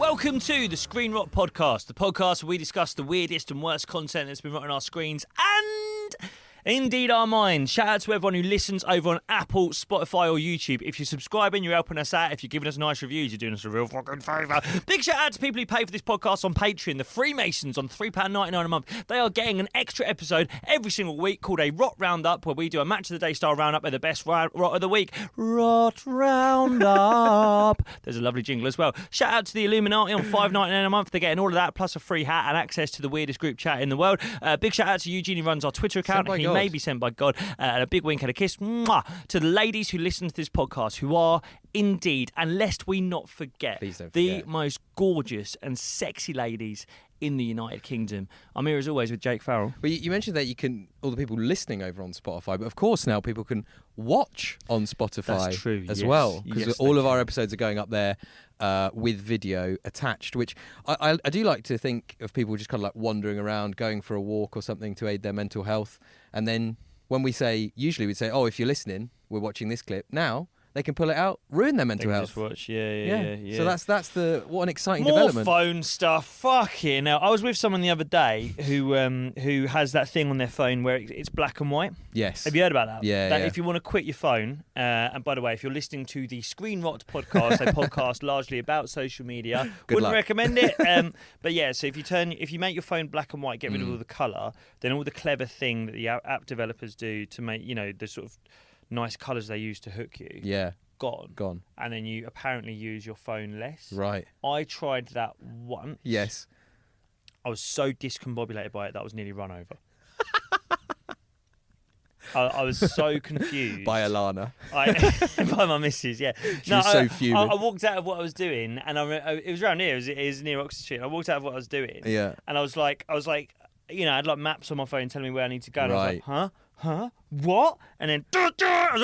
Welcome to the Screen Rot Podcast, the podcast where we discuss the weirdest and worst content that's been written on our screens and indeed our minds. Shout out to everyone who listens over on Apple, Spotify or YouTube. If you're subscribing, you're helping us out. If you're giving us nice reviews, you're doing us a real fucking favour. Big shout out to people who pay for this podcast on Patreon, the Freemasons on £3.99 a month. They are getting an extra episode every single week called a Rot Roundup, where we do a Match of the Day style roundup of the best rot of the week. Rot Roundup. There's a lovely jingle as well. Shout out to the Illuminati on £5.99 a month. They're getting all of that, plus a free hat and access to the weirdest group chat in the world. Big shout out to Eugene, who runs our Twitter account. He may be sent by God. And a big wink and a kiss to the ladies who listen to this podcast, who are indeed, and lest we not forget, the most gorgeous and sexy ladies in the United Kingdom. I'm here as always with Jake Farrell. Well, you mentioned that you can, all the people listening over on Spotify, but of course now people can watch on Spotify as well, because all of our episodes are going up there with video attached, which I do like to think of people just kind of like wandering around, going for a walk or something to aid their mental health. And then when we say, usually we'd say, oh, if you're listening, we're watching this clip. Now they can pull it out, ruin their mental health. Just watch, yeah. So that's what an exciting More development. Phone stuff. Fucking hell. I was with someone the other day who has that thing on their phone where it's black and white. Yes. Have you heard about that? Yeah. If you want to quit your phone, and by the way, if you're listening to the Screen Rot podcast, a podcast largely about social media, wouldn't recommend it. But yeah, so if you make your phone black and white, get rid of all the colour, then all the clever thing that the app developers do to make, the sort of nice colours they use to hook you. Yeah. Gone. And then you apparently use your phone less. Right. I tried that once. Yes. I was so discombobulated by it that I was nearly run over. I was so confused. By Alana. By my missus, yeah. She was so fuming. I walked out of what I was doing, and it was around here. It was near Oxford Street. I walked out of what I was doing. Yeah. And I was like, I had like maps on my phone telling me where I need to go. And right. I was like, huh? What? And then I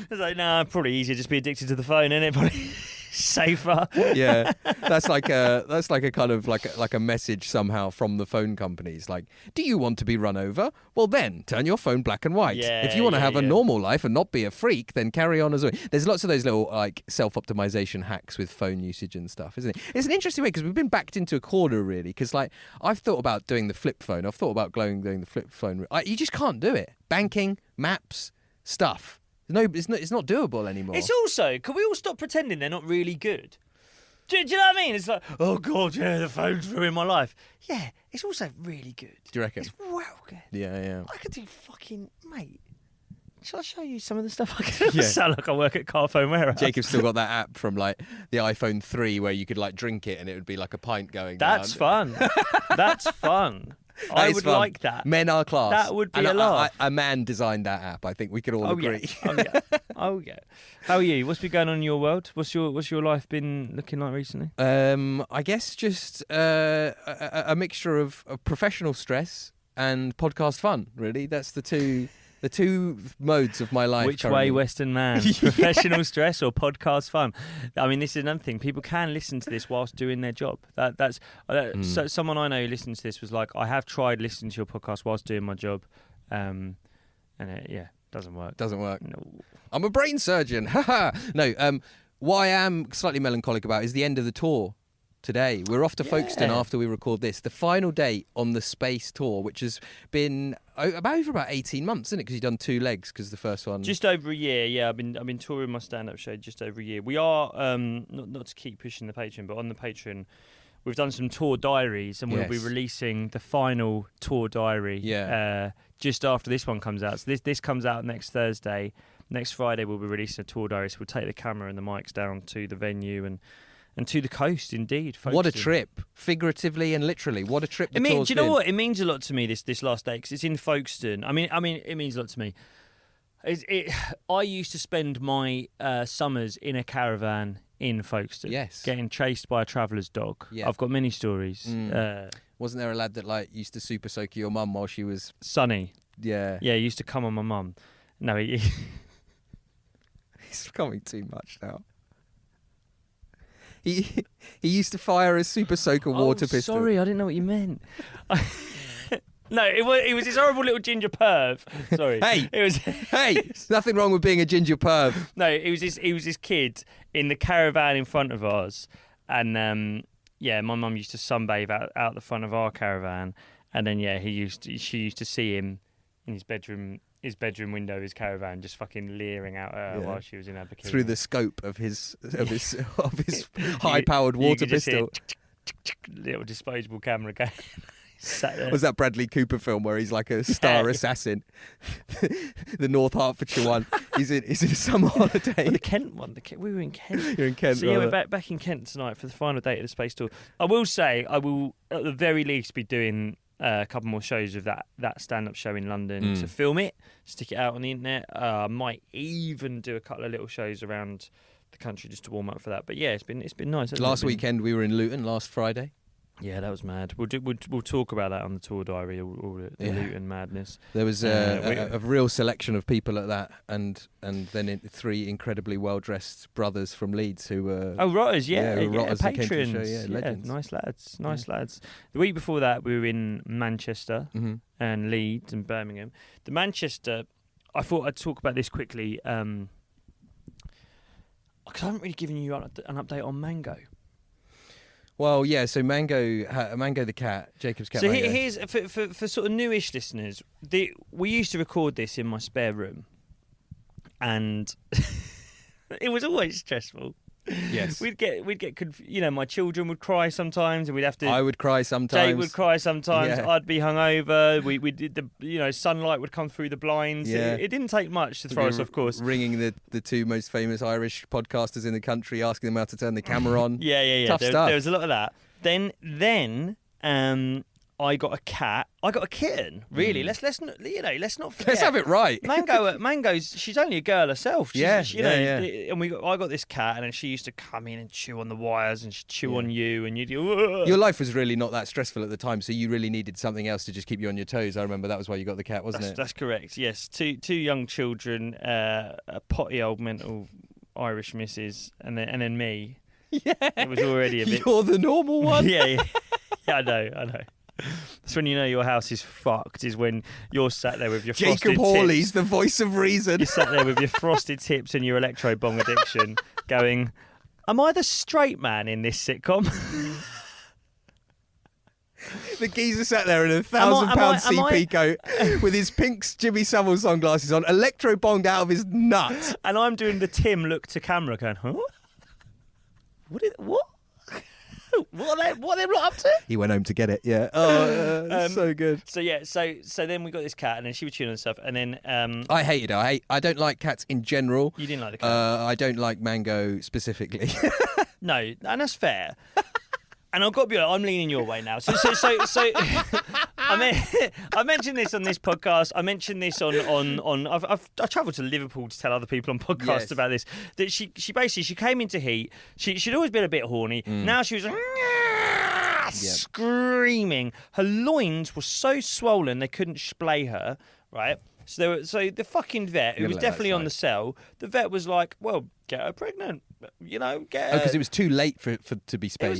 was like, nah, probably easier just be addicted to the phone, isn't it? Probably safer. Yeah, that's like a kind of like a message somehow from the phone companies. Like, do you want to be run over? Well, then turn your phone black and white. Yeah, if you want to have a normal life and not be a freak, then carry on as well. There's lots of those little like self-optimization hacks with phone usage and stuff, isn't it? It's an interesting way because we've been backed into a corner really. Because like I've thought about doing the flip phone. I've thought about doing the flip phone. You just can't do it. Banking, maps, stuff. No, it's not doable anymore. It's also, can we all stop pretending they're not really good? Do you know what I mean? It's like, oh God, yeah, the phone's ruined my life. Yeah, it's also really good. Do you reckon? It's well good. Yeah. I could do mate. Shall I show you some of the stuff I can? Sound like I work at Carphone Warehouse. Jacob's still got that app from like the iPhone 3 where you could like drink it and it would be like a pint going down. That's fun. That's fun. I would like that. Men are class. That would be a laugh. A man designed that app. I think we could all agree. Oh yeah. How are you? What's been going on in your world? What's your life been looking like recently? I guess just a mixture of professional stress and podcast fun. Really, that's the two modes of my life. Which currently. way, Western man? Professional stress or podcast fun? I mean, this is another thing. People can listen to this whilst doing their job. So someone I know who listens to this was like, I have tried listening to your podcast whilst doing my job, and it doesn't work. Doesn't work. No. I'm a brain surgeon. No. What I am slightly melancholic about is the end of the tour. Today we're off to Folkestone after we record this, the final date on the Space tour, which has been about 18 months, isn't it? Because you've done 2 legs. Because the first one just over a year. Yeah, I've been touring my stand-up show just over a year. We are not to keep pushing the Patreon, but on the Patreon we've done some tour diaries, and we'll be releasing the final tour diary just after this one comes out. So this comes out next Thursday. Next Friday we'll be releasing a tour diary. So we'll take the camera and the mics down to the venue and to the coast, indeed. Folkestone. What a trip, figuratively and literally. What a trip the tour's been. Do you know what? It means a lot to me, this last day, because it's in Folkestone. I mean, it means a lot to me. I used to spend my summers in a caravan in Folkestone. Yes. Getting chased by a traveller's dog. Yeah. I've got many stories. Wasn't there a lad that like used to super soak your mum while she was... Sonny. Yeah. Yeah, he used to come on my mum. No, he's coming too much now. He used to fire a super soaker water pistol. Sorry, I didn't know what you meant. No, it was this horrible little ginger perv. Sorry. Hey, nothing wrong with being a ginger perv. No, he was this kid in the caravan in front of us, And my mum used to sunbathe out the front of our caravan, and then she used to see him in his bedroom window of his caravan, just fucking leering out at her while she was in her bikini. Through the scope of his high-powered water pistol. Little disposable camera going. Sat there. Was that Bradley Cooper film where he's like a star assassin? The North Hertfordshire one. He's in summer holiday. The Kent one. We were in Kent. You're in Kent. So we're back in Kent tonight for the final date of the Space Tour. I will say I will at the very least be doing a couple more shows of that stand-up show in London to film it, stick it out on the internet. I might even do a couple of little shows around the country just to warm up for that. But yeah, it's been nice. Last weekend we were in Luton. Last Friday. Yeah, that was mad. We'll talk about that on the tour diary, all the Luton madness. There was a real selection of people at that, and then 3 incredibly well-dressed brothers from Leeds who were... Oh, rotters, rotters patrons. Who came to the show, legends. Nice lads. The week before that, we were in Manchester and Leeds and Birmingham. The Manchester, I thought I'd talk about this quickly, because I haven't really given you an update on Mango. Well, yeah. So Mango the cat, Jacob's cat. So Mango. here's for sort of newish listeners. We used to record this in my spare room, and it was always stressful. Yes, we'd get my children would cry sometimes, and we'd have to. I would cry sometimes. Jake would cry sometimes. Yeah. I'd be hungover. We did sunlight would come through the blinds. Yeah. It didn't take much to throw us off course. Ringing the 2 most famous Irish podcasters in the country, asking them how to turn the camera on. Yeah. Tough stuff. There was a lot of that. Then I got a cat. I got a kitten. Really, let's not forget. Let's have it right. Mango's. She's only a girl herself. Yeah. And I got this cat, and then she used to come in and chew on the wires, and she'd chew on you, and you'd. Your life was really not that stressful at the time, so you really needed something else to just keep you on your toes. I remember that was why you got the cat, wasn't it? That's correct. Yes, two young children, a potty old mental Irish missus, and then me. Yeah, it was already a bit. You're the normal one. Yeah, I know. That's when you know your house is fucked, is when you're sat there with your frosted Jacob Hawley's tips. the voice of reason. You're sat there with your frosted tips and your electro bong addiction going, am I the straight man in this sitcom? The geezer sat there in a £1,000 CP coat with his pink Jimmy Savile sunglasses on, electro bonged out of his nut. And I'm doing the Tim look to camera going, huh? What? What are they up to? He went home to get it. Yeah. Oh, so good. So yeah. So then we got this cat, and then she was chewing on stuff, and then I hated her. I don't like cats in general. You didn't like the cat. I don't like Mango specifically. No, and that's fair. And I've got to be honest, I'm leaning your way now. So I mentioned this on this podcast. I mentioned this on I travelled to Liverpool to tell other people on podcasts about this. That she basically came into heat. She'd always been a bit horny. Now she was screaming. Her loins were so swollen they couldn't splay her. Right. So the fucking vet, who was definitely on the cell, the vet was like, well, get her pregnant. Get her. Oh, because it was too late for to be spayed. It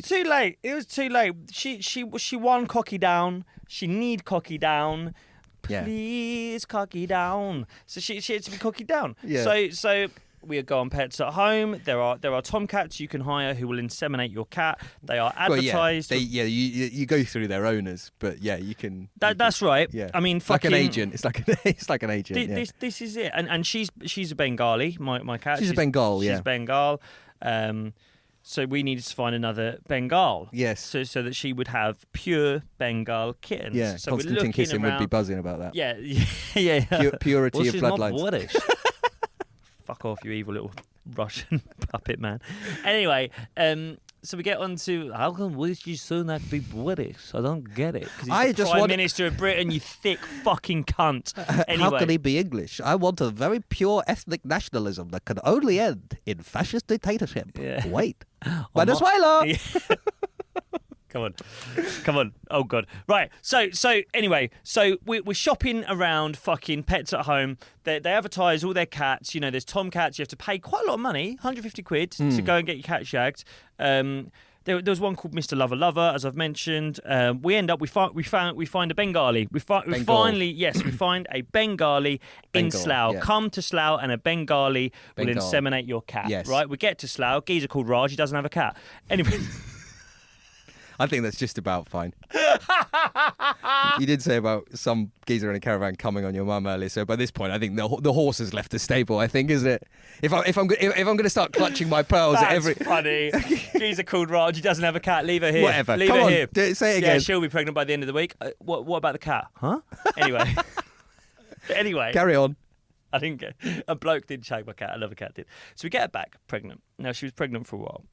was too late. She won cocky down. She need cocky down. Please cocky down. So she had to be cocky down. Yeah. So we go on Pets at Home. There are tomcats you can hire who will inseminate your cat. They are advertised. Well, you go through their owners, but yeah, you can. That's right. Yeah. I mean, like an agent. It's like an agent. This is it. And she's a Bengali. My cat. She's a Bengal. She's Bengal. So we needed to find another Bengal. Yes. So that she would have pure Bengal kittens. Yeah. So Konstantin Kissin would be buzzing about that. Yeah. Purity of bloodlines. She's not British. Fuck off, you evil little Russian puppet man. Anyway, so we get on to, how come would you so not be British? I don't get it. Because he's the Prime Minister of Britain, you thick fucking cunt. Anyway. How can he be English? I want a very pure ethnic nationalism that can only end in fascist dictatorship. Yeah. Wait. Venezuela! Come on. Oh, God. Right. So anyway, we're shopping around fucking Pets at Home. They advertise all their cats. There's tomcats. You have to pay quite a lot of money, 150 quid, to go and get your cat shagged. There was one called Mr. Lover Lover, as I've mentioned. We find a Bengali. We find a Bengali in Slough. Yeah. Come to Slough and a Bengali will inseminate your cat. Yes. Right? We get to Slough. Geezer called Raj. He doesn't have a cat. Anyway. I think that's just about fine. You did say about some geezer in a caravan coming on your mum earlier, so by this point, I think the horse has left the stable. I think, isn't it? If I'm going to start clutching my pearls at every. That's funny. Geezer called Raj. He doesn't have a cat. Leave her here. Whatever. Leave Come her on. here. Say it again. Yeah, she'll be pregnant by the end of the week. What about the cat? Huh? Anyway. Carry on. I didn't get. A bloke did shag my cat. Another cat did. So we get her back pregnant. Now she was pregnant for a while.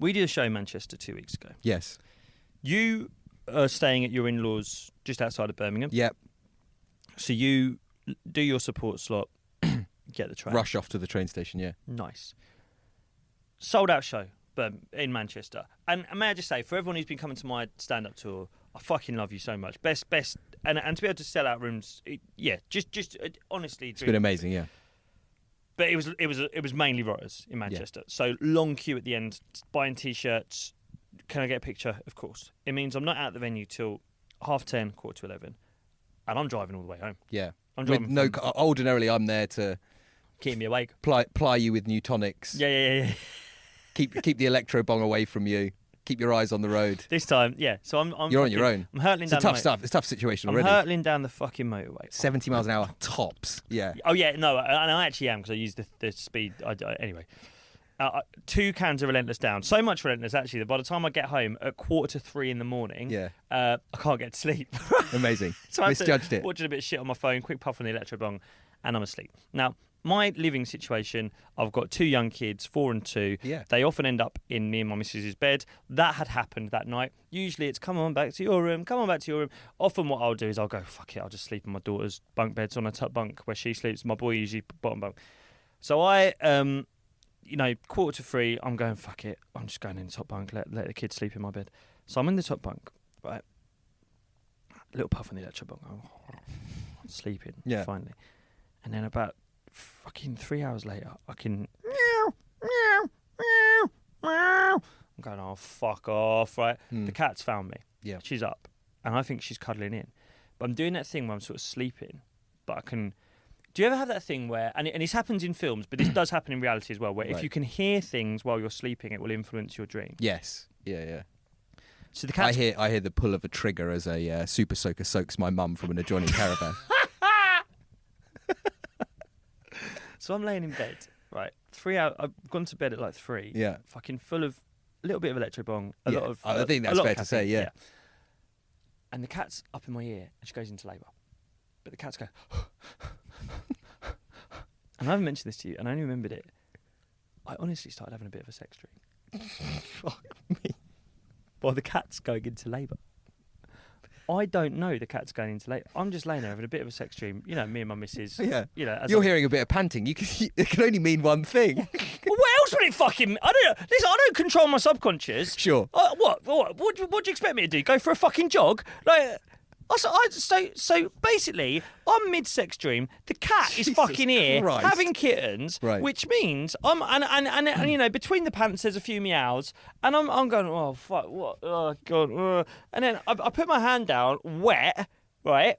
We did a show in Manchester 2 weeks ago. Yes. You are staying at your in-laws just outside of Birmingham. Yep. So you do your support slot, get the train. Rush off to the train station, yeah. Nice. Sold out show in Manchester. And may I just say, for everyone who's been coming to my stand-up tour, I fucking love you so much. Best. And to be able to sell out rooms, honestly. It's been amazing, yeah. But it was mainly rotters in Manchester. Yeah. So long queue at the end, buying T-shirts. Can I get a picture? Of course. It means I'm not out the venue till 10:30, 11:45, and I'm driving all the way home. Yeah. I'm driving. Ordinarily, I'm there to keep me awake. Ply you with new tonics. Yeah. Keep the electro bong away from you. Keep your eyes on the road. This time, yeah. So you're on your own. I'm hurtling down. It's tough stuff. It's a tough situation already. I'm hurtling down the fucking motorway. 70 miles an hour tops. Yeah. Oh yeah, no, and I actually am because I use the speed. Anyway, 2 cans of Relentless down. So much Relentless actually that by the time I get home at 2:45 in the morning, I can't get to sleep. Amazing. So I misjudged it. Watching a bit of shit on my phone, quick puff on the electro bong, and I'm asleep. Now, my living situation, I've got 2 young kids, 4 and 2. Yeah. They often end up in me and my missus's bed. That had happened that night. Usually it's come on back to your room. Often what I'll do is I'll go, fuck it, I'll just sleep in my daughter's bunk beds on a top bunk where she sleeps. My boy usually bottom bunk. So I 2:45, I'm going, fuck it, I'm just going in the top bunk, let the kids sleep in my bed. So I'm in the top bunk, right? Little puff on the electro bunk. I'm sleeping, finally. And then about fucking 3 hours later, I can I'm going, oh, fuck off, right? The cat's found me. Yeah. She's up. And I think she's cuddling in. But I'm doing that thing where I'm sort of sleeping, but I can... Do you ever have that thing where, and it happens in films, but this does happen in reality as well, where if you can hear things while you're sleeping, it will influence your dream? Yes. Yeah. So the cat... I hear the pull of a trigger as a super soaker soaks my mum from an adjoining caravan. So I'm laying in bed, right? 3 hours. I've gone to bed at like 3. Yeah. Fucking full of a little bit of electro bong, I think that's fair to say, yeah. And the cat's up in my ear and she goes into labour. But the cat's going... And I haven't mentioned this to you, and I only remembered it. I honestly started having a bit of a sex dream. Fuck me. While the cat's going into labour. I don't know the cat's going into labour. I'm just laying there having a bit of a sex dream. You know, me and my missus. Yeah. As You're hearing a bit of panting. It can only mean one thing. Well, what else would it fucking... I don't control my subconscious. Sure. What do you expect me to do? Go for a fucking jog? Like... So basically, I'm mid-sex dream. The cat is fucking here Christ. having kittens, right. which means I'm and between the pants there's a few meows, and I'm going, oh fuck, what, oh god, and then I put my hand down, wet, right.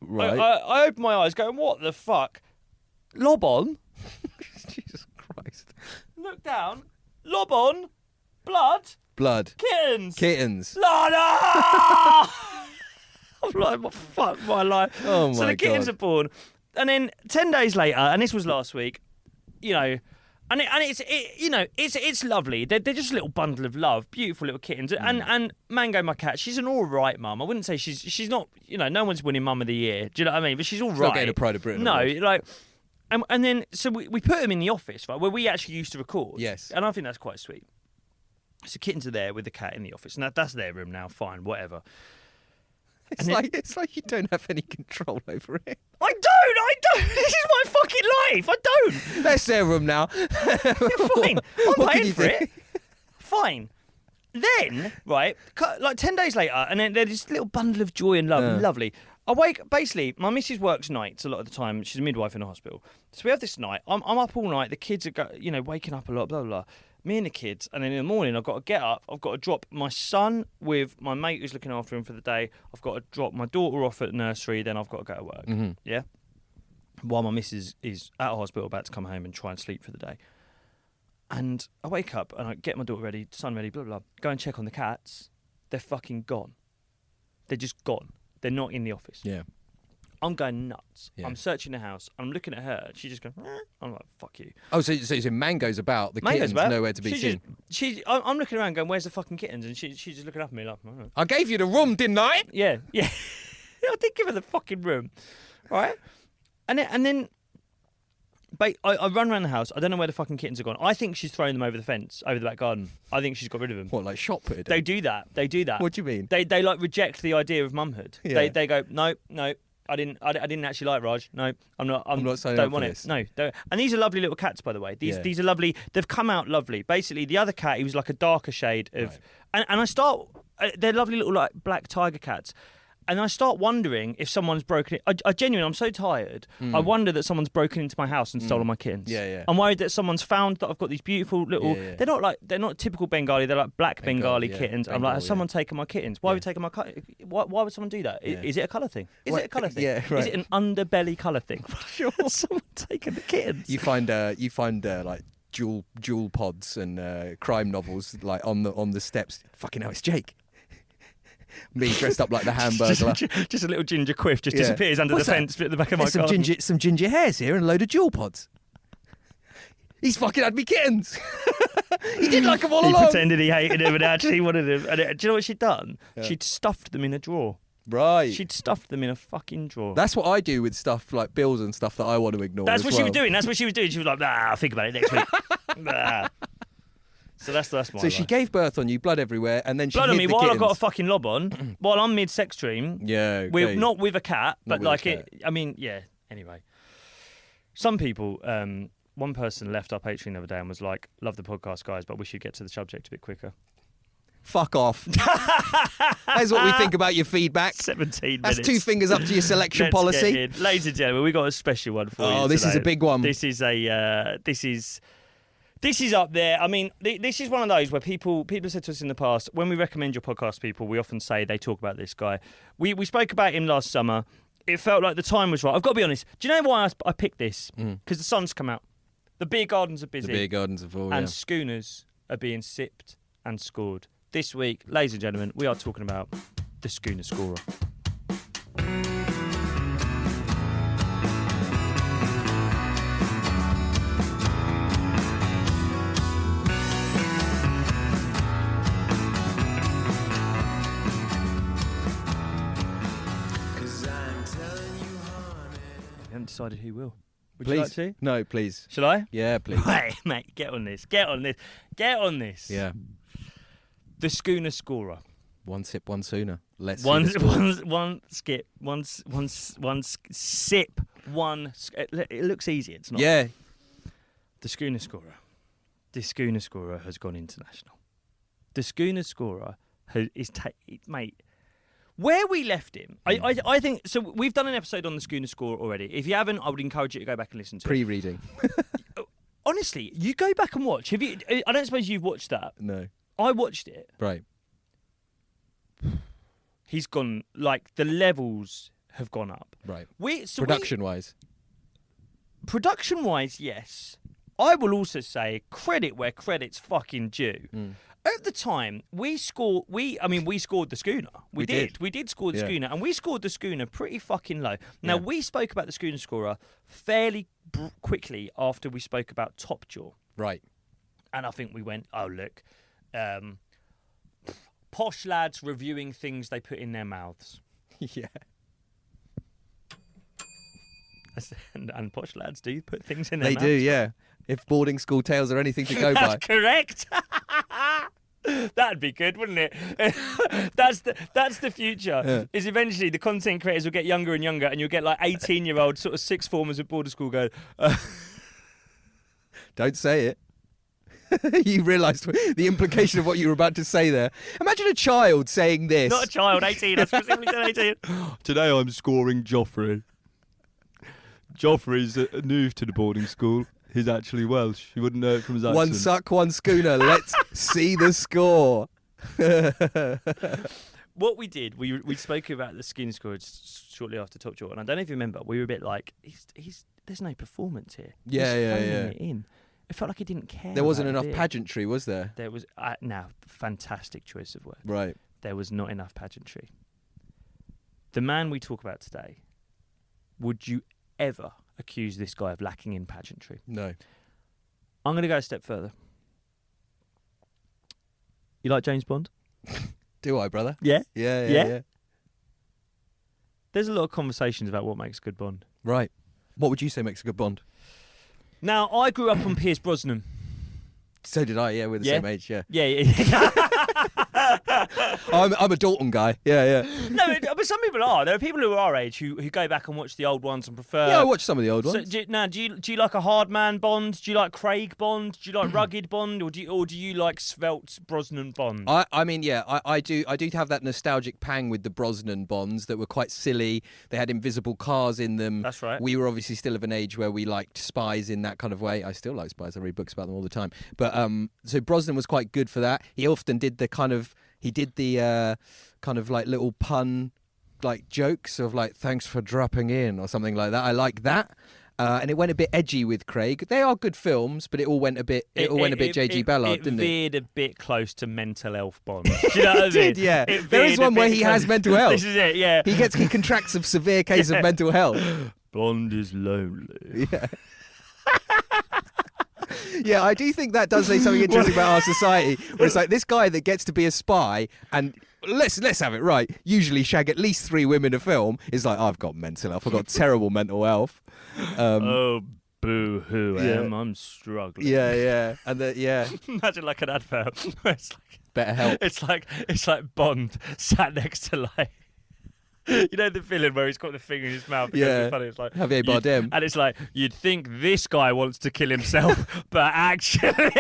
I open my eyes, going, what the fuck, lob on, Jesus Christ, look down, lob on, blood, kittens, Lana. I'm like, what fuck my life. Oh my God. So the kittens are born, and then 10 days later, and this was last week, it's lovely. They're just a little bundle of love, beautiful little kittens. And Mango, my cat, she's an all right mum. I wouldn't say she's not. No one's winning Mum of the Year. Do you know what I mean? But she's all right. Not getting a Pride of Britain. No, like. And then so we put them in the office, right, where we actually used to record. Yes. And I think that's quite sweet. So kittens are there with the cat in the office, and that's their room now. Fine, whatever. It's like you don't have any control over it. I don't. This is my fucking life. I don't. That's their room now. Fine. I'm paying for it. Fine. Then, right, like 10 days later, and then there's this little bundle of joy and love. Lovely. I wake, basically, my missus works nights a lot of the time. She's a midwife in a hospital. So we have this night. I'm up all night. The kids are, waking up a lot, blah, blah, blah. me and the kids, and then in the morning I've got to get up, I've got to drop my son with my mate who's looking after him for the day, I've got to drop my daughter off at nursery, then I've got to go to work, yeah? While my missus is at hospital about to come home and try and sleep for the day. And I wake up and I get my daughter ready, son ready, blah, blah, blah, go and check on the cats. They're fucking gone. They're just gone. They're not in the office. Yeah. I'm going nuts. Yeah. I'm searching the house. I'm looking at her. She's just going, I'm like, fuck you. Oh, so Mango's about. The kitten's nowhere to be seen. I'm looking around going, where's the fucking kittens? And she's just looking up at me like, I gave you the room, didn't I? Yeah. I did give her the fucking room. Right? And then I run around the house. I don't know where the fucking kittens are gone. I think she's thrown them over the fence, over the back garden. I think she's got rid of them. What, like shot put? They do that. What do you mean? They like reject the idea of mumhood. Yeah. They go, no. I didn't actually like Raj. No, I'm not signing up don't want for it. this. No, don't. And these are lovely little cats, by the way. These are lovely. They've come out lovely. Basically, the other cat, he was like a darker shade of, right. and I start. They're lovely little like black tiger cats. And I start wondering if someone's broken it. I genuinely, I'm so tired. I wonder that someone's broken into my house and stolen my kittens. Yeah. I'm worried that someone's found that I've got these beautiful little. Yeah. They're not typical Bengali. They're like black Bengali kittens. I'm like, has someone taken my kittens? Why would taking my? Why would someone do that? Yeah. Is it a colour thing? Is it a colour thing? Yeah, right. Is it an underbelly colour thing? Sure. Someone taken the kittens. You find like jewel pods and crime novels like on the steps. Fucking hell, it's Jake. Me dressed up like the Hamburglar. Just a little ginger quiff just disappears under the fence at the back of my car. Some ginger hairs here and a load of jewel pods. He's fucking had me kittens. He did like them all along. He pretended he hated them and actually wanted them. And do you know what she'd done? Yeah. She'd stuffed them in a drawer. Right. She'd stuffed them in a fucking drawer. That's what I do with stuff like bills and stuff that I want to ignore. That's what she was doing. She was like, nah, I'll think about it next week. Nah. So that's my So she gave birth on you, blood everywhere, and then she blood hid on me the while kittens. I got a fucking lob on, while I'm mid-sex dream. Yeah, okay. Not with a cat, but like it. I mean, yeah. Anyway, some people. One person left our Patreon the other day and was like, "Love the podcast, guys, but wish you'd get to the subject a bit quicker." Fuck off. That's what we think about your feedback. 17 minutes. That's 2 fingers up to your selection policy. Ladies and gentlemen, we got a special one for you. Oh, this is a big one. This is up there. I mean, this is one of those where people have said to us in the past, when we recommend your podcast to people, we often say they talk about this guy. We spoke about him last summer. It felt like the time was right. I've got to be honest. Do you know why I picked this? Because the sun's come out. The beer gardens are busy. The beer gardens are full, and schooners are being sipped and scored. This week, ladies and gentlemen, we are talking about the Schooner scorer. Decided who will. Would please. You like to? No, please. Shall I? Yeah, please. Hey, mate, get on this. Yeah. The Schooner scorer. One sip, one sooner. Let's one skip, one sip, one. It looks easy. It's not. Yeah. The Schooner scorer. The Schooner scorer has gone international. The Schooner scorer mate. Where we left him, I think, so we've done an episode on the Schooner score already. If you haven't, I would encourage you to go back and listen to it. Pre-reading. Honestly, you go back and watch. Have you? I don't suppose you've watched that. No. I watched it. Right. He's gone, like, the levels have gone up. Right. Production-wise, yes. I will also say credit where credit's fucking due. At the time, we scored the Schooner. We did score the Schooner, and we scored the Schooner pretty fucking low. Now, we spoke about the Schooner scorer fairly quickly after we spoke about Top Jaw. Right. And I think we went, oh, look, posh lads reviewing things they put in their mouths. Yeah. And posh lads do put things in their mouths. They do, yeah. If boarding school tales are anything to go by. That's correct. That'd be good, wouldn't it? That's the future. Yeah. Is eventually the content creators will get younger and younger, and you'll get like 18-year-old sort of sixth formers at boarding school going. Don't say it. You realised the implication of what you were about to say there. Imagine a child saying this. Not a child, 18. I specifically said 18. Today I'm scoring Joffrey. Joffrey's new to the boarding school. He's actually Welsh. You wouldn't know it from his accent. One suck, one schooner. Let's see the score. What we did, we spoke about the Schooner score shortly after Top Draw, and I don't know if you remember, we were a bit like, there's no performance here. Yeah. It in. It felt like he didn't care. There wasn't enough pageantry, was there? There was. Now, fantastic choice of word. Right. There was not enough pageantry. The man we talk about today, would you ever accuse this guy of lacking in pageantry? No. I'm going to go a step further. You like James Bond? Do I, brother? Yeah. Yeah. There's a lot of conversations about what makes a good Bond. Right. What would you say makes a good Bond? Now, I grew up on Pierce Brosnan. So did I, yeah, we're the same age, yeah. Yeah. I'm a Dalton guy, yeah. No, but some people are. There are people who are our age who go back and watch the old ones and prefer... Yeah, I watch some of the old ones. So, do you like a hard man Bond? Do you like Craig Bond? Do you like rugged Bond? Or do you like svelte Brosnan Bond? I mean, yeah, I do have that nostalgic pang with the Brosnan Bonds that were quite silly. They had invisible cars in them. That's right. We were obviously still of an age where we liked spies in that kind of way. I still like spies. I read books about them all the time. But so Brosnan was quite good for that. He often did the kind of like little pun like jokes of like thanks for dropping in or something like that. I like that. And it went a bit edgy with Craig. They are good films, but it all went a bit JG Ballard, didn't it? It veered a bit close to mental health Bond. Do you know what I mean? It did, yeah. There is one where he has mental health. This is it, yeah. He contracts a severe case of mental health. Bond is lonely. Yeah. Yeah, I do think that does say something interesting about our society, where it's like this guy that gets to be a spy and let's have it right, usually shag at least 3 women a film, is like, I've got mental health, I've got terrible mental health. Oh, boo-hoo, I'm struggling. Yeah. And Imagine like an advert where it's like... Better help. It's like Bond sat next to like... You know the villain where he's got the finger in his mouth? Yeah. Funny. It's like Javier Bardem. And it's like, you'd think this guy wants to kill himself, but actually...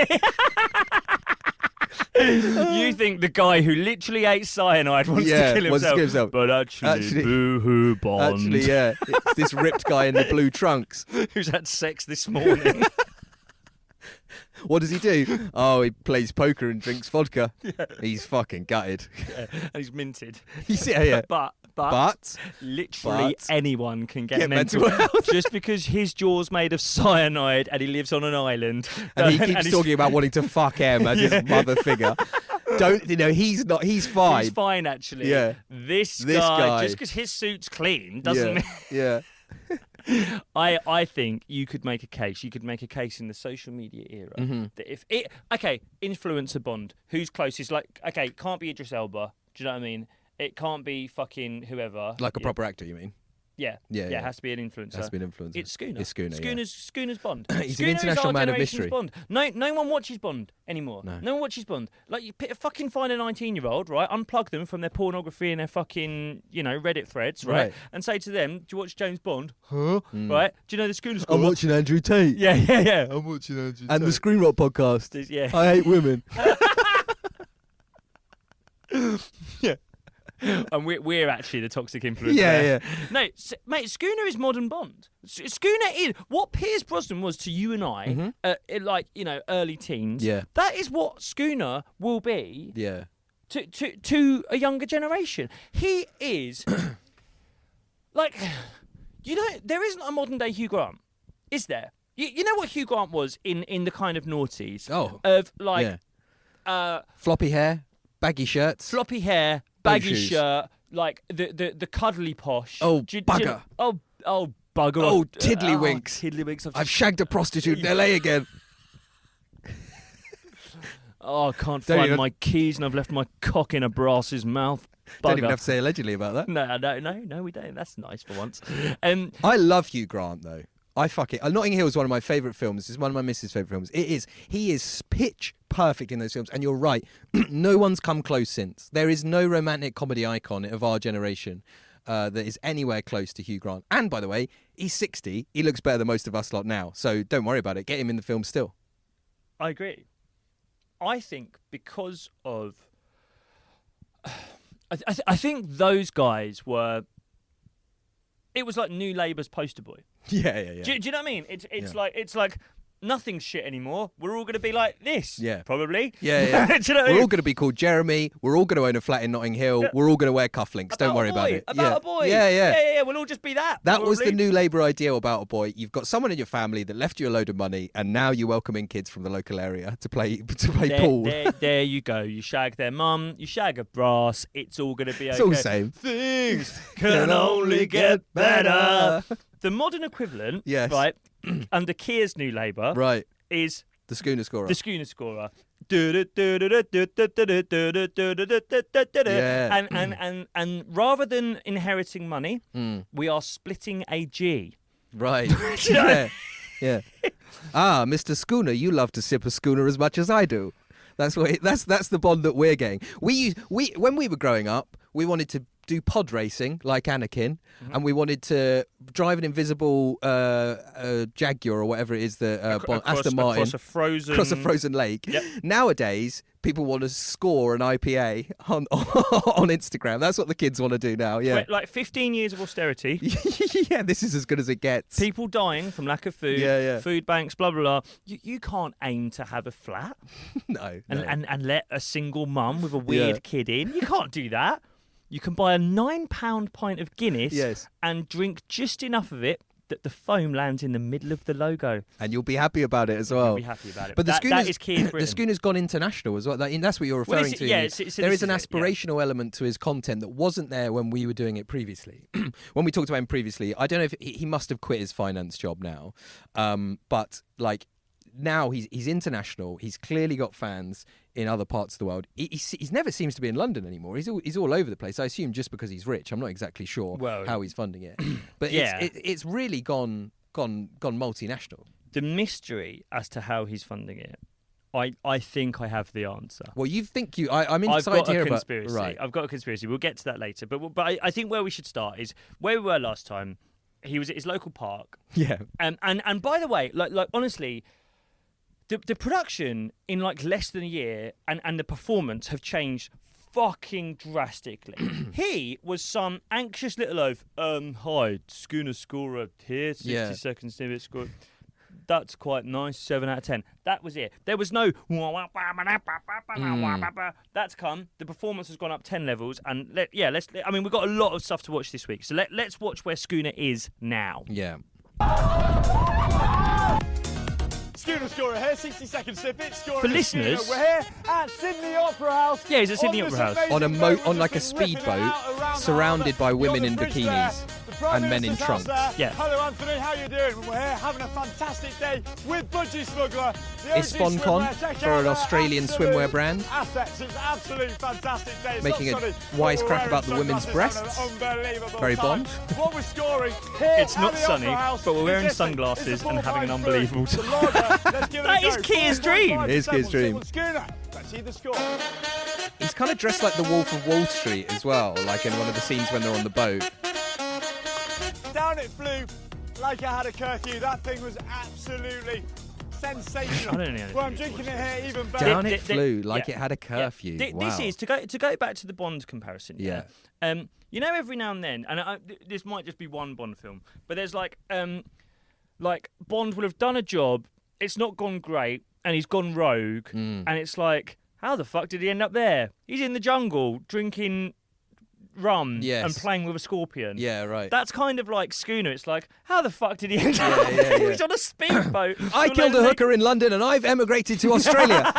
You think the guy who literally ate cyanide wants to kill himself. But actually boo-hoo Bond. Actually, yeah. It's this ripped guy in the blue trunks. Who's had sex this morning. What does he do? Oh, he plays poker and drinks vodka. Yeah. He's fucking gutted. Yeah. And he's minted. Yeah. But literally anyone can get mental health. Just because his jaw's made of cyanide and he lives on an island. And he keeps talking about wanting to fuck M as his mother figure. He's fine. He's fine, actually. Yeah. This guy, just because his suit's clean doesn't mean... Yeah. I think you could make a case. You could make a case in the social media era that if it... Okay, influencer Bond. Who's closest? Like, okay, it can't be Idris Elba. Do you know what I mean? It can't be fucking whoever. Like a proper actor, you mean? Yeah. It has to be an influencer. It's Schooner. It's Schooner. Schooner's Bond. He's Schooner an international man of mystery. Bond. No one watches Bond anymore. No one watches Bond. Like, you fucking find a 19-year-old, right? Unplug them from their pornography and their fucking, Reddit threads, right? And say to them, "Do you watch James Bond?" Huh? Right? Do you know the Schooner score? I'm watching Andrew Tate. Yeah. I'm watching Andrew Tate. And the Screen Rock podcast. Yeah. I hate women. Yeah. And we're actually the toxic influence. Yeah. No, mate, Schooner is modern Bond. Schooner is what Pierce Brosnan was to you and I, early teens. Yeah. That is what Schooner will be. Yeah. To a younger generation. He is like, there isn't a modern day Hugh Grant, is there? You know what Hugh Grant was in the kind of noughties? Oh. Of like, floppy hair, baggy shirts. Floppy hair. Baggy shirt, like the cuddly posh. Oh, bugger. Oh, bugger. Oh, tiddlywinks. Tiddlywinks. I've shagged a prostitute in LA again. Oh, I can't find my keys and I've left my cock in a brass's mouth. Bugger. Don't even have to say allegedly about that. No, we don't. That's nice for once. I love Hugh Grant, though. I fuck it. Notting Hill is one of my favourite films. It's one of my missus' favourite films. It is. He is pitch perfect in those films. And you're right. No one's come close since. There is no romantic comedy icon of our generation that is anywhere close to Hugh Grant. And, by the way, he's 60. He looks better than most of us lot now. So don't worry about it. Get him in the film still. I agree. I think because of... I think those guys were... It was like New Labour's poster boy. Yeah. Do you know what I mean? It's like nothing's shit anymore. We're all going to be like this. Yeah. Probably. Yeah. Do you know what I We're mean? all going to be called Jeremy. We're all going to own a flat in Notting Hill. We're all going to wear cufflinks. Don't worry about it. About a boy. Yeah. We'll all just be that. That probably. was the new Labour ideal about a boy. You've got someone in your family that left you a load of money, and now you're welcoming kids from the local area to play pool. There you go. You shag their mum. You shag a brass. It's all going to be okay. It's all the same. Things can only get better. The modern equivalent, right, under Keir's new Labour, right, is the Schooner scorer. The Schooner scorer. And rather than inheriting money, we are splitting a G. Right. Yeah. Ah, Mr. Schooner, you love to sip a schooner as much as I do. That's the bond that we're getting. We when we were growing up, we wanted to do pod racing like Anakin, and we wanted to drive an invisible Jaguar or whatever it is that Aston Martin across a frozen lake. Yep. Nowadays, people want to score an IPA on Instagram. That's what the kids want to do now. Yeah, like 15 years of austerity. Yeah, this is as good as it gets. People dying from lack of food. Yeah. Food banks, blah blah blah. You can't aim to have a flat. No. And let a single mum with a weird kid in. You can't do that. You can buy a £9 pint of Guinness and drink just enough of it that the foam lands in the middle of the logo. And you'll be happy about it as well. You'll be happy about it. But that is key. The Schooner's gone international as well. That's what you're referring to. Yeah, there is an aspirational element to his content that wasn't there when we were doing it previously. When we talked about him previously, I don't know if he must have quit his finance job now. But like now he's international. He's clearly got fans in other parts of the world. He's never seems to be in London anymore. He's all over the place. I assume just because he's rich. I'm not exactly sure how he's funding it. But it's really gone multinational. The mystery as to how he's funding it, I think I have the answer. Well, I'm excited to hear about. Right. I've got a conspiracy. We'll get to that later. But I think where we should start is where we were last time. He was at his local park. Yeah. And by the way, like honestly, the production in like less than a year and the performance have changed fucking drastically. He was some anxious little oaf. Hi, Schooner scorer here, 60 seconds to it score. That's quite nice, 7 out of 10. That was it. There was no that's come. The performance has gone up 10 levels, and we've got a lot of stuff to watch this week. So let's watch where Schooner is now. Yeah. Schooner scorer here, 60 seconds snippet. For listeners, we're here at Sydney Opera House. Yeah, he's at Sydney Opera House. On like a speedboat, surrounded by women in bikinis and men in trunks. Yeah. Hello, Anthony. How you doing? We're here having a fantastic day with Budgie Smuggler. Is SponCon for an Australian swimwear brand. Assets. It's an absolutely fantastic day. Making a wisecrack about the women's breasts. Very Bond. What we're scoring here it's not sunny, but we're wearing sunglasses and having an unbelievable time. That is Keir's dream. It is Keir's dream. Let's see the score. He's kind of dressed like the Wolf of Wall Street as well, like in one of the scenes when they're on the boat. Down it flew like it had a curfew. That thing was absolutely sensational. I don't know. Well, I'm drinking it here even better. Down it flew like it had a curfew. Wow. This is to go back to the Bond comparison. Yeah. You know, every now and then, and this might just be one Bond film, but there's like Bond will have done a job. It's not gone great, and he's gone rogue, and it's like, how the fuck did he end up there? He's in the jungle drinking rum and playing with a scorpion. Yeah, right. That's kind of like Schooner. It's like, how the fuck did he end up there? He was on a speedboat. I killed a hooker in London, and I've emigrated to Australia.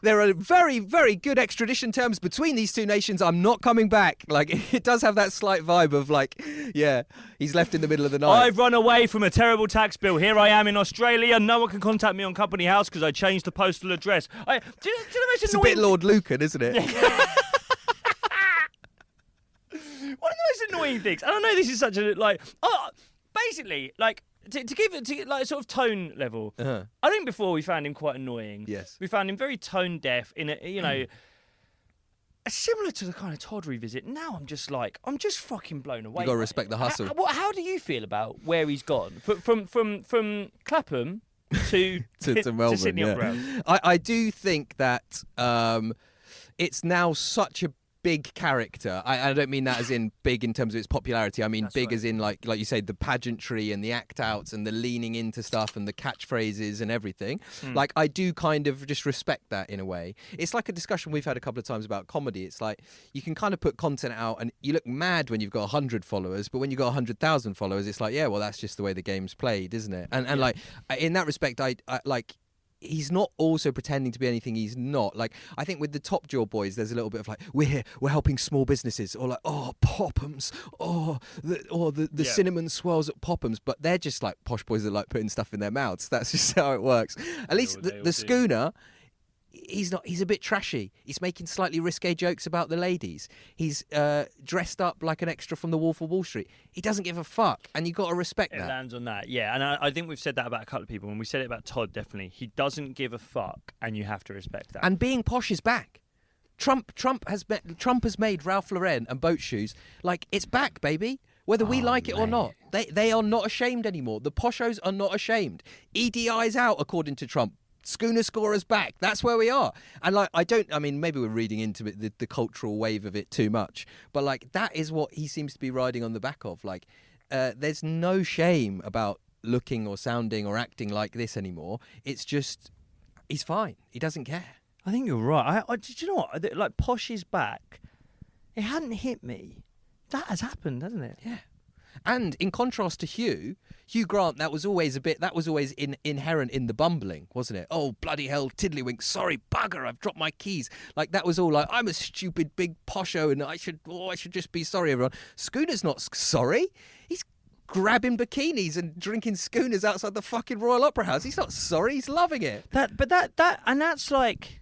There are very, very good extradition terms between these two nations. I'm not coming back. Like, it does have that slight vibe of like, he's left in the middle of the night. I've run away from a terrible tax bill. Here I am in Australia. No one can contact me on Company House because I changed the postal address. Do you know it's a bit Lord Lucan, isn't it? One of the most annoying things, and I know this is such a basically to give it like sort of tone level. Uh-huh. I think before we found him quite annoying. Yes, we found him very tone deaf in a similar to the kind of Todd revisit. Now I'm just fucking blown away. You got to respect the hustle. How do you feel about where he's gone from Clapham to Melbourne? To Sydney Opera House? I do think that it's now such a big character. I don't mean that as in big in terms of its popularity. I mean That's big right. as in like you say, the pageantry and the act outs and the leaning into stuff and the catchphrases and everything. Like, I do kind of just respect that in a way. It's like a discussion we've had a couple of times about comedy. It's like you can kind of put content out and you look mad when you've got 100 followers, but when you've got 100,000 followers, it's like, yeah, well, that's just the way the game's played, isn't it? And like in that respect, I like. He's not also pretending to be anything he's not. Like, I think with the Top Jaw boys, there's a little bit of like, we're here, we're helping small businesses, or like, oh, Pophams, the cinnamon swirls at Pophams. But they're just like posh boys that like putting stuff in their mouths. That's just how it works. At least the Schooner, he's not. He's a bit trashy. He's making slightly risque jokes about the ladies. He's dressed up like an extra from The Wolf of Wall Street. He doesn't give a fuck, and you got to respect that. It lands on that, yeah. And I think we've said that about a couple of people. When we said it about Todd, definitely, he doesn't give a fuck, and you have to respect that. And being posh is back. Trump has made Ralph Lauren and boat shoes like it's back, baby. Whether we like it or not, they are not ashamed anymore. The poshos are not ashamed. EDI's out, according to Trump. Schooner scorer's back. That's where we are. And like, I mean, maybe we're reading into it, the cultural wave of it too much, but like, that is what he seems to be riding on the back of. Like, there's no shame about looking or sounding or acting like this anymore. It's just, he's fine. He doesn't care. I think you're right. Did you know what? Like, posh is back. It hadn't hit me. That has happened, hasn't it? Yeah. And in contrast to Hugh Grant, that was always inherent in the bumbling, wasn't it? Oh, bloody hell, tiddlywink, sorry, bugger, I've dropped my keys. Like, that was all like, I'm a stupid big posho and I should just be sorry, everyone. Schooner's not sorry. He's grabbing bikinis and drinking schooners outside the fucking Royal Opera House. He's not sorry, he's loving it. That's like,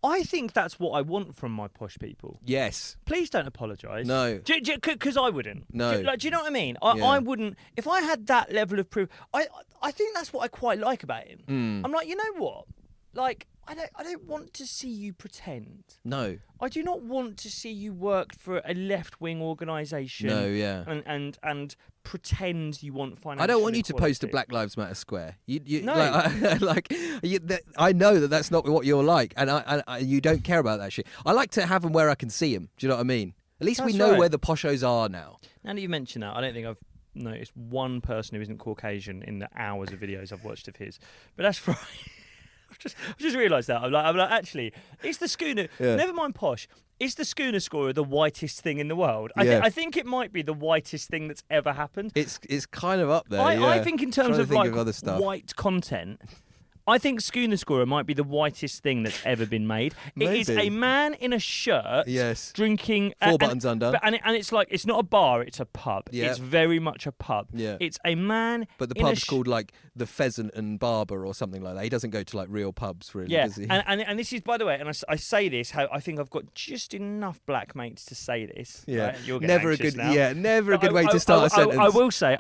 I think that's what I want from my posh people. Yes. Please don't apologise. No. Because I wouldn't. No. Do you know what I mean? I wouldn't. If I had that level of proof, I think that's what I quite like about him. I'm like, you know what? Like, I don't want to see you pretend. No. I do not want to see you work for a left-wing organisation. No, yeah. And pretend you want financial I don't want you to equality. post a Black Lives Matter square. No. I know that's not what you're like, and I you don't care about that shit. I like to have them where I can see them. Do you know what I mean? At least we know where the poshos are now. Now that you mention that, I don't think I've noticed one person who isn't Caucasian in the hours of videos I've watched of his. But that's right. I've just realised that. I'm like, actually, it's the Schooner. Yeah. Never mind posh. Is the Schooner scorer the whitest thing in the world? Yeah. I think it might be the whitest thing that's ever happened. It's kind of up there. I think in terms of like other stuff. white content, I think Schooner Scorer might be the whitest thing that's ever been made. It is a man in a shirt, yes, drinking four buttons undone, and it's like, it's not a bar, it's a pub. Yeah. It's very much a pub. Yeah. It's a man. But the pub's called like the Pheasant and Barber or something like that. He doesn't go to like real pubs, really, does he? And this is, by the way, and I say this, how I think I've got just enough black mates to say this. Yeah, right? You'll get never a anxious good, now. yeah, never a good way to start a sentence. I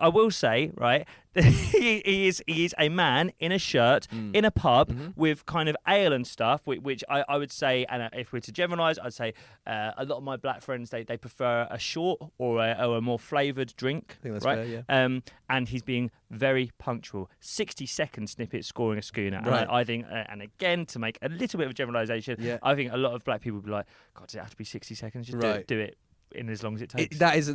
will say, right. he is a man in a shirt in a pub with kind of ale and stuff, which I would say, and if we're to generalise, I'd say a lot of my black friends they prefer a short or a more flavoured drink. I think that's right? fair, yeah. And he's being very punctual. 60-second snippet scoring a Schooner. Right. And I think, and again to make a little bit of a generalisation, I think a lot of black people would be like, God, does it have to be 60 seconds? Just do it. In as long as it takes. That is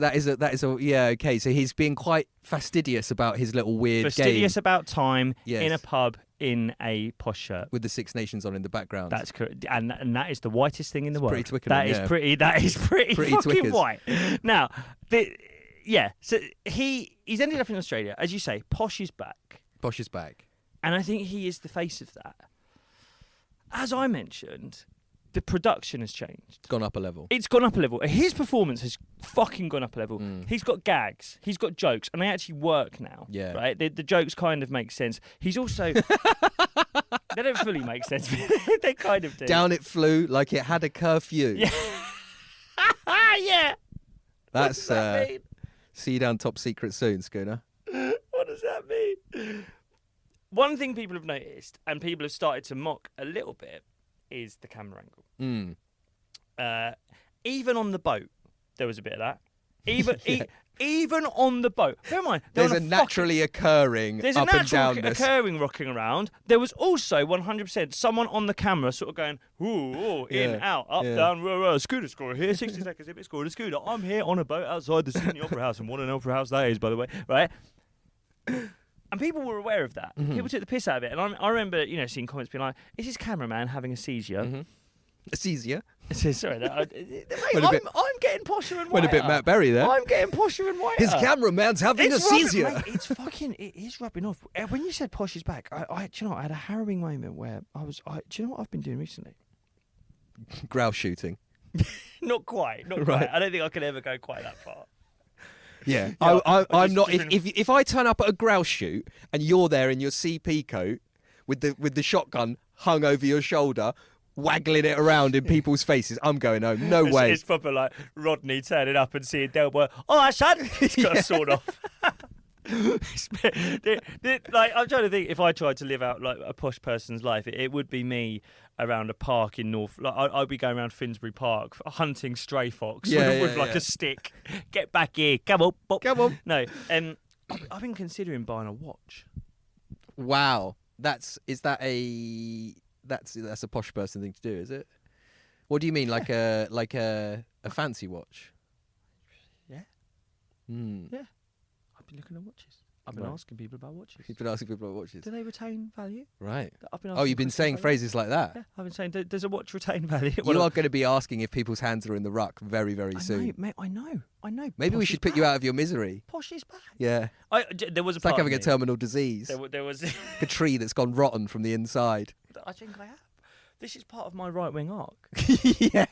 a yeah, okay. So he's being quite fastidious about his little weird fastidious game. about time Yes. in a pub in a posh shirt With the Six Nations on in the background. That's correct, and that is the whitest thing in the world. Pretty Twickenham, That is pretty fucking Twickers. white. Now, so he's ended up in Australia, as you say. Posh is back. Posh is back. And I think he is the face of that. As I mentioned, the production has changed. It's gone up a level. It's gone up a level. His performance has fucking gone up a level. He's got gags. He's got jokes. And they actually work now. Yeah. Right? The jokes kind of make sense. He's also... they don't fully make sense, but they kind of do. Down it flew like it had a curfew. Yeah. Yeah. That's... What does that mean? See you down Top Secret soon, Schooner. What does that mean? One thing people have noticed, and people have started to mock a little bit, is the camera angle. Even on the boat, there was a bit of that. Even on the boat. Bear in mind, there's a naturally occurring There's up a and down natural occurring rocking around. There was also 100% someone on the camera sort of going, ooh, in, out, up, down, Schooner scorer here, 60 seconds if it scored a Schooner. I'm here on a boat outside the Sydney Opera House, and what an opera house that is, by the way, right? And people were aware of that. People took the piss out of it. And I remember, seeing comments being like, is this cameraman having a seizure? A seizure? Sorry, mate, I'm getting posher and whiter. Went a bit Matt Berry there. I'm getting posher and whiter. His cameraman's having a seizure. Mate, it is rubbing off. When you said Posh is back, I had a harrowing moment where do you know what I've been doing recently? Grouse shooting. Not quite. I don't think I could ever go quite that far. Yeah, I'm not. If I turn up at a grouse shoot and you're there in your CP coat with the shotgun hung over your shoulder, waggling it around in people's faces, I'm going home. No way. It's proper like Rodney turning up and seeing Del Boy. All right, son. He's got a sword off. Like, I'm trying to think, if I tried to live out like a posh person's life, it would be me around a park in North. Like, I'd be going around Finsbury Park hunting stray fox with a stick. Get back here, come on, bop. Come on. No, I've been considering buying a watch. Wow, that's a posh person thing to do, is it? What do you mean, like a fancy watch? Yeah. Yeah. I've been looking at watches. I've been asking people about watches. You've been asking people about watches. Do they retain value? Right. You've been saying phrases like that? Yeah, I've been saying, does a watch retain value? You are going to be asking if people's hands are in the ruck very, very soon. Mate, I know. Maybe we should put you out of your misery. Posh is back. Yeah. There was it's like having a terminal disease. There was a tree that's gone rotten from the inside. I think I have. This is part of my right-wing arc. Yeah.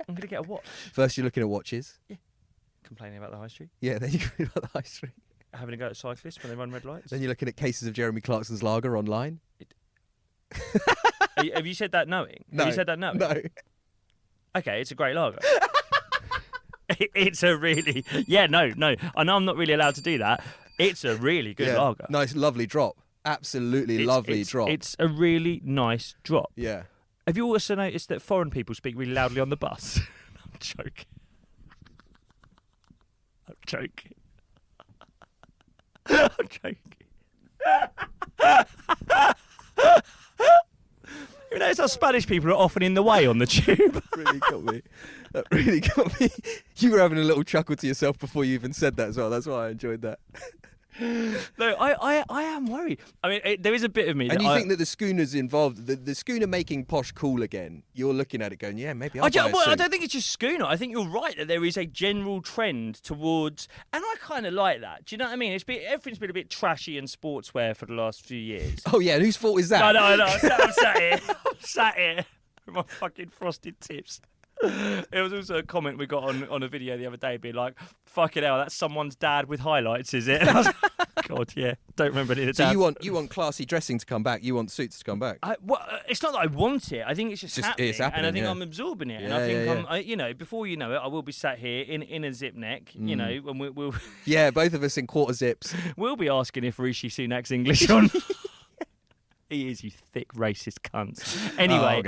I'm going to get a watch. First you're looking at watches. Yeah. Complaining about the high street. Yeah, then you're complaining about the high street. Having a go at cyclists when they run red lights. Then you're looking at cases of Jeremy Clarkson's lager online. Have you said that knowing? No. Have you said that knowing? No. Okay, it's a great lager. It's a really... Yeah, no. I know I'm not really allowed to do that. It's a really good lager. Nice, lovely drop. Absolutely lovely drop. It's a really nice drop. Yeah. Have you also noticed that foreign people speak really loudly on the bus? I'm joking. I'm joking. You notice how Spanish people are often in the way on the tube? That really got me. You were having a little chuckle to yourself before you even said that as well. That's why I enjoyed that. No, I am worried. I mean, there is a bit of me. And you think that the Schooner's involved, the Schooner making Posh cool again, you're looking at it going, yeah, maybe I'll buy a suit. I don't think it's just Schooner. I think you're right that there is a general trend towards, and I kind of like that. Do you know what I mean? Everything's been a bit trashy and sportswear for the last few years. Oh, yeah, and whose fault is that? I know. I'm sat here with my fucking frosted tips. It was also a comment we got on a video the other day being like, fucking hell, that's someone's dad with highlights, is it? And I was like, God, yeah, don't remember any of the So you want classy dressing to come back, you want suits to come back? It's not that I want it, I think it's just happening, it's happening, and I think I'm absorbing it, and I think before you know it, I will be sat here in a zip neck, and we'll... Yeah, both of us in quarter zips. We'll be asking if Rishi Sunak's English on... He is, you thick racist cunt. Anyway,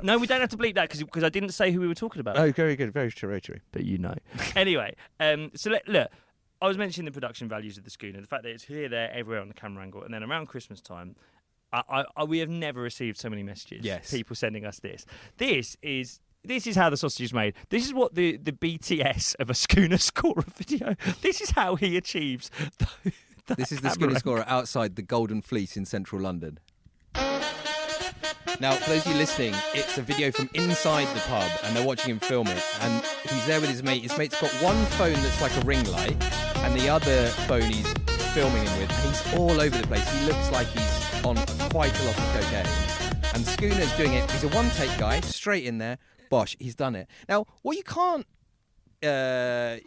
no, we don't have to bleep that because I didn't say who we were talking about. Oh, very good, very true. But you know. Anyway, so look, I was mentioning the production values of the Schooner, the fact that it's here, there, everywhere on the camera angle, and then around Christmas time, we have never received so many messages. Yes. People sending us this. This is how the sausage is made. This is what the BTS of a Schooner scorer video. This is how he achieves. This is the Schooner scorer outside the Golden Fleece in central London. Now, for those of you listening, it's a video from inside the pub, and they're watching him film it. And he's there with his mate. His mate's got one phone that's like a ring light, and the other phone he's filming him with. And he's all over the place. He looks like he's on quite a lot of cocaine. And Schooner's doing it. He's a one-take guy, straight in there. Bosh, he's done it. Now, what you can't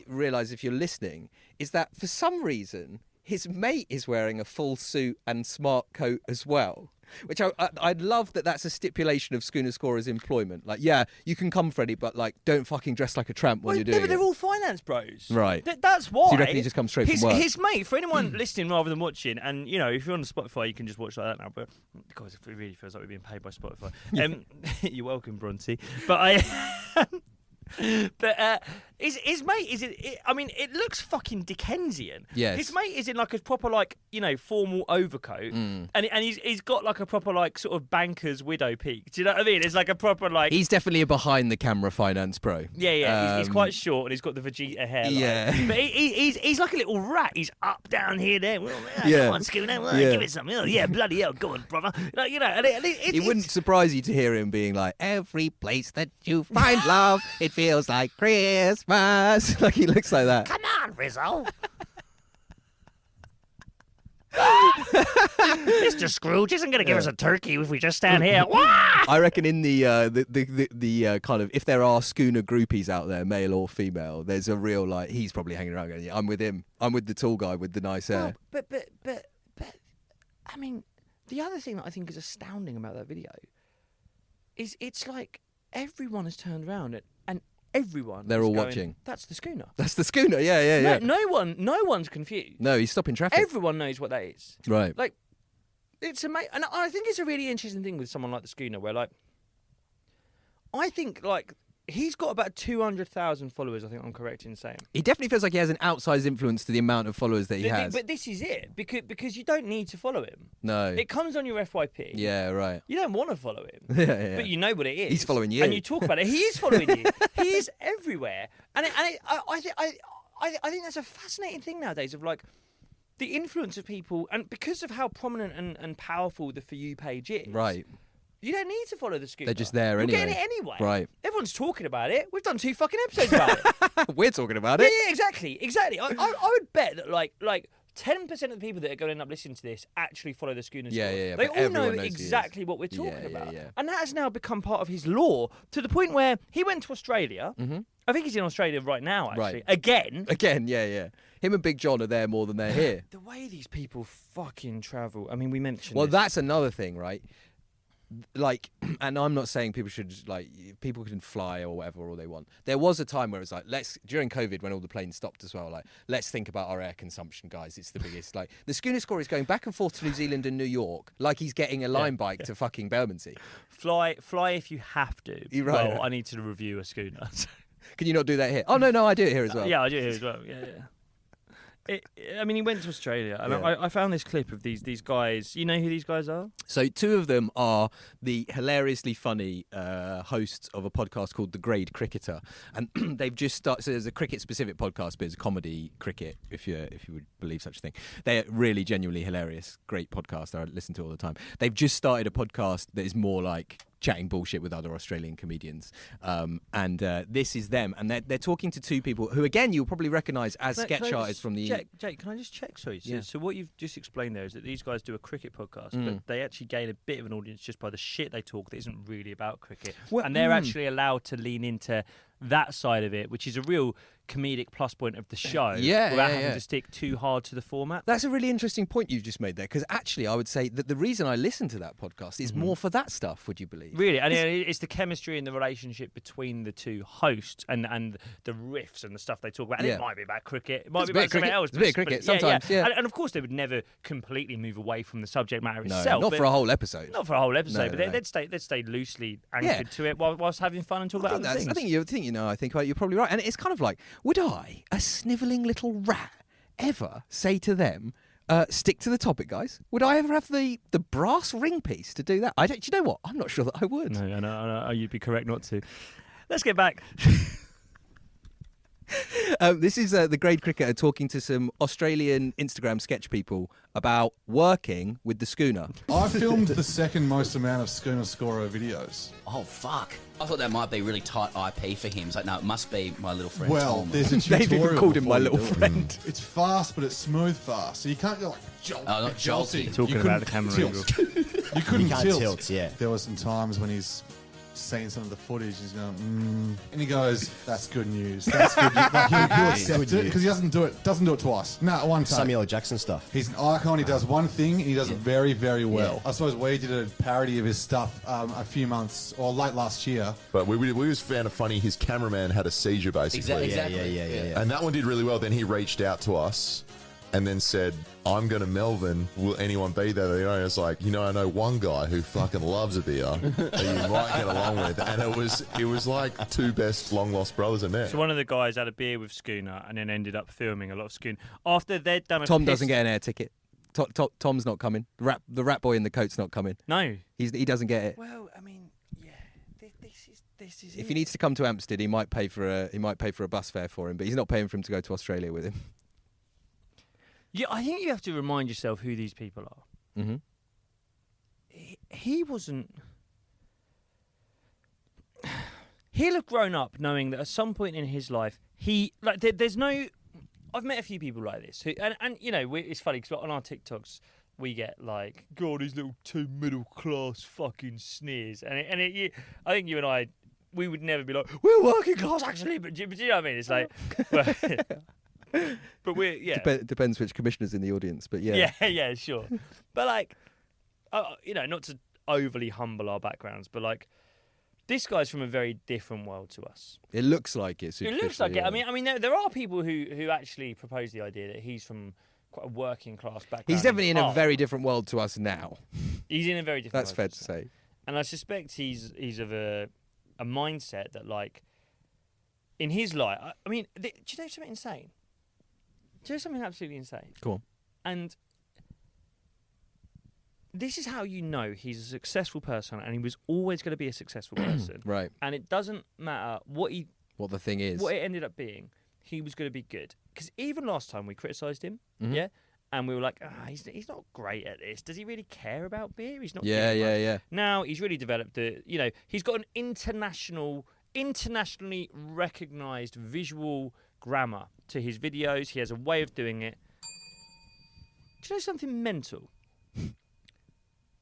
realise if you're listening is that for some reason, his mate is wearing a full suit and smart coat as well. Which I'd love that that's a stipulation of Schooner Scorer's employment. Like, yeah, you can come, Freddie, but like, don't fucking dress like a tramp while you're doing it. They're all finance bros. Right. That's why. So you reckon he just comes straight from work? His mate, for anyone listening rather than watching, and, if you're on Spotify, you can just watch like that now, but because it really feels like we're being paid by Spotify. You're welcome, Bronte. But But his mate is in. I mean, it looks fucking Dickensian. Yes. His mate is in like a proper like formal overcoat, and he's got like a proper like sort of banker's widow peak. Do you know what I mean? It's like a proper like. He's definitely a behind the camera finance pro. Yeah. He's quite short and he's got the Vegeta hair. Yeah. But he's like a little rat. He's up, down, here, there. Well, come on, Schooner. Give it something. Oh, yeah, bloody hell, go on, brother. Like, and it wouldn't surprise you to hear him being like, every place that you find love, it feels like Christmas. Like he looks like that. Come on, Rizzo. Mr. Scrooge isn't going to give us a turkey if we just stand here. I reckon in the kind of, if there are Schooner groupies out there, male or female, there's a real like, he's probably hanging around going, yeah, I'm with him. I'm with the tall guy with the nice hair. But I mean, the other thing that I think is astounding about that video is it's like everyone has turned around and everyone. They're all going, watching. That's the Schooner. That's the Schooner. Yeah. No one's confused. No, he's stopping traffic. Everyone knows what that is. Right. Like, it's amazing, and I think it's a really interesting thing with someone like the Schooner, where like, I think like. He's got about 200,000 followers, I think I'm correct in saying. He definitely feels like he has an outsized influence to the amount of followers that he has. But this is it, because you don't need to follow him. No. It comes on your FYP. Yeah, right. You don't want to follow him. Yeah. But you know what it is. He's following you. And you talk about it. He is following you. He is everywhere. I think that's a fascinating thing nowadays of like, the influence of people, and because of how prominent and powerful the For You page is. Right. You don't need to follow the Schooner. They're just there anyway. You're getting it anyway. Right. Everyone's talking about it. We've done 2 fucking episodes about it. We're talking about it. Yeah, exactly. I would bet that like 10% of the people that are going to end up listening to this actually follow the Schooner story. Yeah. They all know exactly what we're talking about. And that has now become part of his lore to the point where he went to Australia. Mm-hmm. I think he's in Australia right now, actually. Right. Again, yeah. Him and Big John are there more than they're here. The way these people fucking travel. I mean, we mentioned Well, this. that's another thing, right? Like, and I'm not saying people should, like, people can fly or whatever all they want. There was a time where it was like, during COVID when all the planes stopped as well, like, let's think about our air consumption, guys. It's the biggest. Like, the Schooner score is going back and forth to New Zealand and New York like he's getting a line bike to fucking Bermondsey. Fly if you have to. You're right. Well, I need to review a Schooner. Can you not do that here? Oh, no, I do it here as well. Yeah, I do it here as well. Yeah. I mean, he went to Australia, and I found this clip of these guys. You know who these guys are? So 2 of them are the hilariously funny hosts of a podcast called The Grade Cricketer, and they've just started. So there's a cricket-specific podcast, but it's a comedy cricket, if you would believe such a thing. They're really genuinely hilarious, great podcast. I listen to all the time. They've just started a podcast that is more like chatting bullshit with other Australian comedians, and this is them, and they're talking to 2 people who, again, you'll probably recognise as sketch artists from the. Jake, can I just check? Sorry. So what you've just explained there is that these guys do a cricket podcast, but they actually gain a bit of an audience just by the shit they talk that isn't really about cricket, and they're actually allowed to lean into that side of it, which is a real comedic plus point of the show, without having to stick too hard to the format. That's a really interesting point you've just made there, because actually I would say that the reason I listen to that podcast is more for that stuff, would you believe? Really, and it's the chemistry and the relationship between the 2 hosts and the riffs and the stuff they talk about. And it might be about cricket, it might be about something else. It's a bit of cricket sometimes, yeah. And of course they would never completely move away from the subject matter itself. Not for a whole episode. Not for a whole episode, but they'd stay loosely anchored to it whilst having fun and talk about other things. I think you're probably right. And it's kind of like, would I, a snivelling little rat, ever say to them, stick to the topic, guys? Would I ever have the brass ring piece to do that? Do you know what? I'm not sure that I would. No, you'd be correct not to. Let's get back. This is the Grade Cricketer talking to some Australian Instagram sketch people about working with the Schooner. I filmed the second most amount of Schooner Scorer videos. Oh, fuck. I thought that might be really tight IP for him. It's like, no, it must be my little friend. Well, Tom. there's a tutorial. They've even called him my little before you do it. friend. It's fast, but it's smooth fast. So you can't go like jolt. Oh, not jolty. You're talking about the camera angle. You couldn't can't tilt. tilt, yeah. There were some times when he's seen some of the footage, he's going, and he goes, "That's good news. That's good news." Like, he'll accept it because he doesn't do it twice. No, one time. Samuel L. Jackson stuff. He's an icon. He does one thing and he does it very, very well. Yeah. I suppose we did a parody of his stuff a few months or late last year. But we just found it funny. His cameraman had a seizure, basically. Exactly. Yeah. And that one did really well. Then he reached out to us and then said, I'm going to Melbourne. Will anyone be there? The owner's like, I know one guy who fucking loves a beer that you might get along with. And it was like two best long-lost brothers I met. So one of the guys had a beer with Schooner and then ended up filming a lot of Schooner. After they'd done Tom doesn't get an air ticket. Tom's not coming. The rat boy in the coat's not coming. No. He doesn't get it. Well, I mean, yeah, this is If he needs to come to Amsterdam, he might pay for a bus fare for him, but he's not paying for him to go to Australia with him. Yeah, I think you have to remind yourself who these people are. Mm-hmm. He wasn't... He'll have grown up knowing that at some point in his life, there's no... I've met a few people like this, who, and it's funny because on our TikToks, we get like, God, these little two middle-class fucking sneers. I think you and I, we would never be like, we're working class actually, but do you know what I mean? It's like... Well, but we're depends which commissioner's in the audience, but yeah, sure. But like, not to overly humble our backgrounds, but like, this guy's from a very different world to us. It looks like it. It looks like it. I mean, there are people who actually propose the idea that he's from quite a working class background. He's definitely in a very different world to us now. He's in a very different. That's fair to say. And I suspect he's of a mindset that, like, in his life. I mean, do you know something insane? Do you know something absolutely insane? Cool. And this is how you know he's a successful person, and he was always going to be a successful person. Right. And it doesn't matter what the thing is, what it ended up being. He was going to be good. Because even last time we criticised him, yeah, and we were like, he's not great at this. Does he really care about beer? He's not. Yeah. Now he's really developed he's got an internationally recognised visual grammar to his videos. He has a way of doing it. Do you know something mental?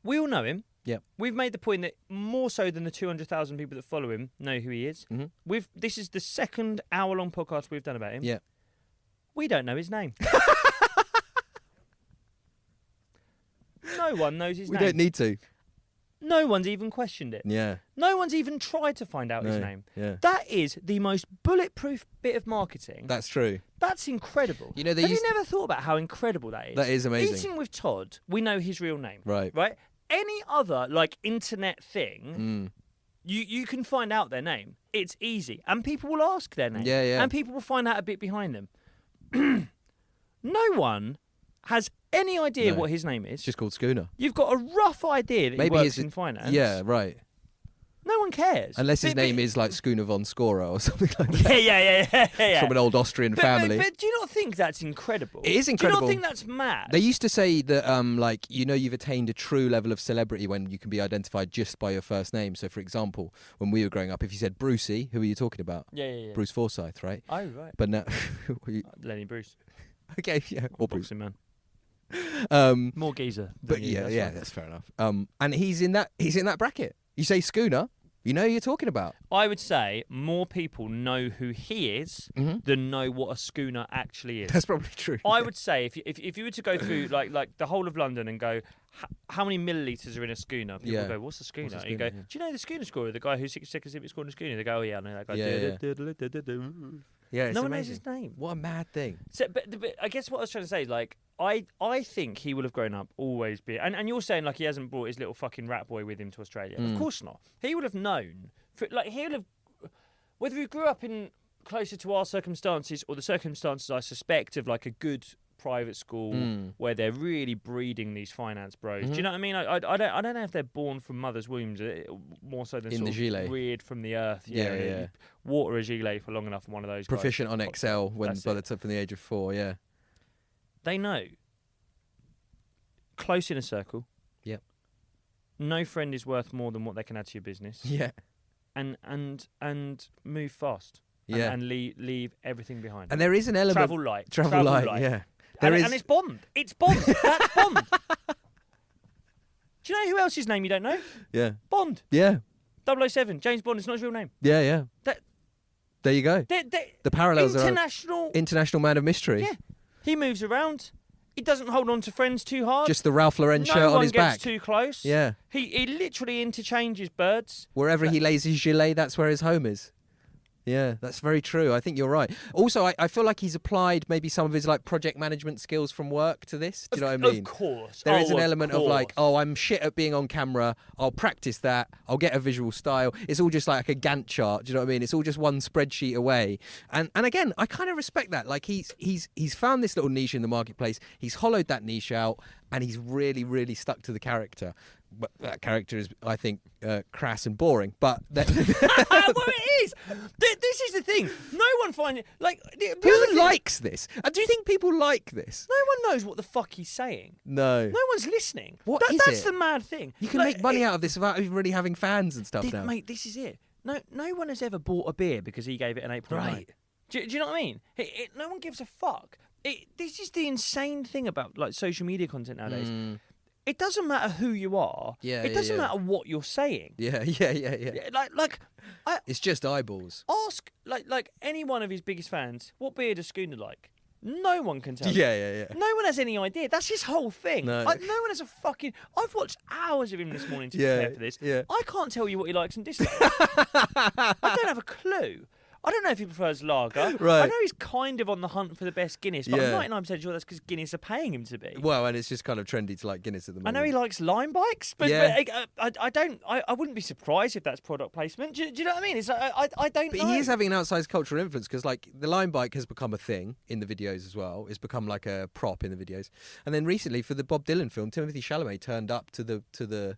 We all know him. Yeah. We've made the point that more so than the 200,000 people that follow him know who he is. Mm-hmm. This is the second hour-long podcast we've done about him. Yeah. We don't know his name. No one knows his name. We don't need to. No one's even questioned it. Yeah. No one's even tried to find out his name. Yeah. That is the most bulletproof bit of marketing. That's true. That's incredible. Have you never thought about how incredible that is? That is amazing. Eating with Todd, we know his real name. Right. Right? Any other, internet thing, you can find out their name. It's easy. And people will ask their name. Yeah. And people will find out a bit behind them. No one has any idea what his name is. It's just called Schooner. You've got a rough idea that he works in finance. Yeah, right. No one cares. Unless his name is like Schooner von Scorer or something like that. Yeah. From an old Austrian family. But do you not think that's incredible? It is incredible. Do you not think that's mad? They used to say that, you've attained a true level of celebrity when you can be identified just by your first name. So, for example, when we were growing up, if you said Brucey, who are you talking about? Yeah. Bruce Forsyth, right? Oh, right. But now... Lenny Bruce. Okay, yeah. Or Bruce. Boxing man. More geezer. But yeah, that's fair enough. And he's in that bracket. You say Schooner, you know who you're talking about. I would say more people know who he is than know what a schooner actually is. That's probably true. I would say if you were to go through like the whole of London and go, how many millilitres are in a schooner? People go, what's a schooner? And you go, do you know the schooner scorer, the guy who 6 seconds if it's called a schooner? They go, oh yeah, I know that guy. Yeah, no one knows his name. What a mad thing. So, but I guess what I was trying to say is I think he will have grown up always be, and you're saying he hasn't brought his little fucking rat boy with him to Australia. Of course not. He would have known. He'll have, whether he grew up in closer to our circumstances or the circumstances I suspect of a good private school where they're really breeding these finance bros. Do you know what I mean? I don't know if they're born from mother's wombs more so than in the gilet, reared from the earth. Yeah. Water a gilet for long enough from one of those. Proficient guys. on Excel from the age of 4. Yeah. They know. Close in a circle. Yep. No friend is worth more than what they can add to your business. Yeah. And move fast. Yeah. And leave everything behind. And there is an element. Travel light. Yeah. And it's Bond. It's Bond. That's Bond. Do you know who else's name you don't know? Yeah. Bond. Yeah. 007. James Bond. It's not his real name. Yeah. There you go. The parallels international man of mystery. Yeah. He moves around. He doesn't hold on to friends too hard. Just the Ralph Lauren shirt on his back. No one gets too close. Yeah. He literally interchanges birds. Wherever he lays his gilet, that's where his home is. Yeah, that's very true. I think you're right. Also, I feel like he's applied maybe some of his like project management skills from work to this. Do you know what I mean? Of course. There is an element of like, I'm shit at being on camera. I'll practice that. I'll get a visual style. It's all just like a Gantt chart. Do you know what I mean? It's all just one spreadsheet away. And again, I kind of respect that. Like he's found this little niche in the marketplace. He's hollowed that niche out, and he's really, really stuck to the character. But that character is, I think, crass and boring. But well, it is. This is the thing. No one finds it like. Who likes this? Do you think people like this? No one knows what the fuck he's saying. No. No one's listening. That's the mad thing. You can make money out of this without even really having fans and stuff now. Mate, this is it. No one has ever bought a beer because he gave it an 8.9. Right. Do you know what I mean? No one gives a fuck. This is the insane thing about like social media content nowadays. It doesn't matter who you are. It doesn't matter what you're saying. Yeah. It's just eyeballs. Ask like any one of his biggest fans, what beer does Schooner like? No one can tell. Yeah. No one has any idea. That's his whole thing. No. No one has a fucking. I've watched hours of him this morning to prepare for this. Yeah. I can't tell you what he likes and dislikes. I don't have a clue. I don't know if he prefers lager. Right. I know he's kind of on the hunt for the best Guinness, but I'm 99% sure that's because Guinness are paying him to be. Well, and it's just kind of trendy to like Guinness at the moment. I know he likes Lime bikes, but I wouldn't be surprised if that's product placement. Do you know what I mean? It's like, I don't know. But he is having an outsized cultural influence because like the Lime bike has become a thing in the videos as well. It's become like a prop in the videos. And then recently for the Bob Dylan film, Timothée Chalamet turned up to the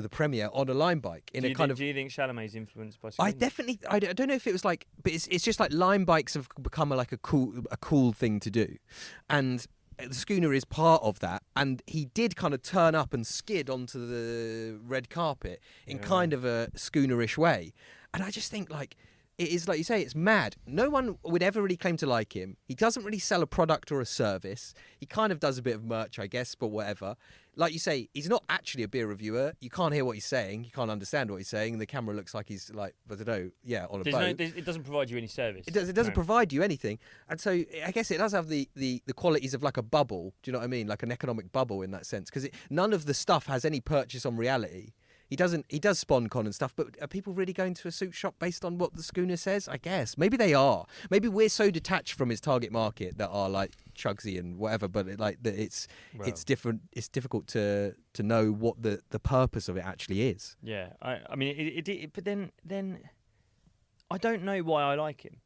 premiere on a Lime bike in a kind of. Do you think Chalamet's influenced by Schooner? I don't know if it was like, but it's just like Lime bikes have become like a cool thing to do, and the Schooner is part of that. And he did kind of turn up and skid onto the red carpet in kind of a Schoonerish way, and I just think like. It is like you say, it's mad. No one would ever really claim to like him. He doesn't really sell a product or a service. He kind of does a bit of merch, I guess, but whatever. Like you say, he's not actually a beer reviewer. You can't hear what he's saying. You can't understand what he's saying. And the camera looks like he's like, I don't know, on a boat. It doesn't provide you any service. It doesn't provide you anything. And so I guess it does have the qualities of like a bubble. Do you know what I mean? Like an economic bubble in that sense. Because none of the stuff has any purchase on reality. He does SpawnCon and stuff, but are people really going to a suit shop based on what the Schooner says? I guess. Maybe they are. Maybe we're so detached from his target market that are like Chugsy and whatever, but it's different. It's difficult to know what the purpose of it actually is. Yeah, I mean, but then I don't know why I like him,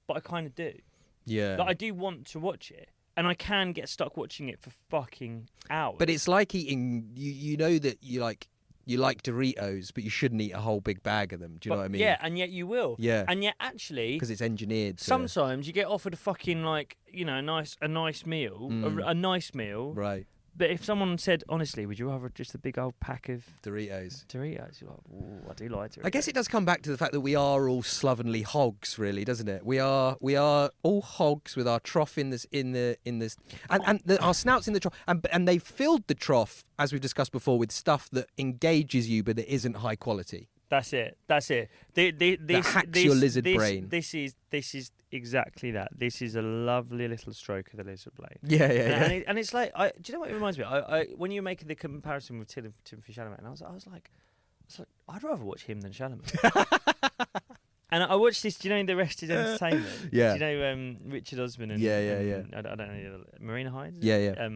but I kind of do. Yeah. Like, I do want to watch it. And I can get stuck watching it for fucking hours. But it's like eating. You know that you like Doritos, but you shouldn't eat a whole big bag of them. Do you know what I mean? Yeah, and yet you will. Yeah. And yet actually, because it's engineered. Sometimes you get offered a fucking like a nice meal, a nice meal. Right. But if someone said, honestly, would you rather just a big old pack of Doritos? You're like, ooh, I do like Doritos. I guess it does come back to the fact that we are all slovenly hogs, really, doesn't it? We are all hogs with our trough in this, and our snouts in the trough, and they've filled the trough, as we've discussed before, with stuff that engages you, but that isn't high quality. That's it. That hacks your lizard brain. This is exactly that. This is a lovely little stroke of the lizard blade. Yeah. And it's like, do you know what it reminds me of? I when you were making the comparison with Timothée Chalamet, and I was like, I'd rather watch him than Chalamet. And I watched this. Do you know The Rest Is Entertainment? Yeah. Do you know Richard Osman and yeah. I don't know, Marina Hines? Yeah.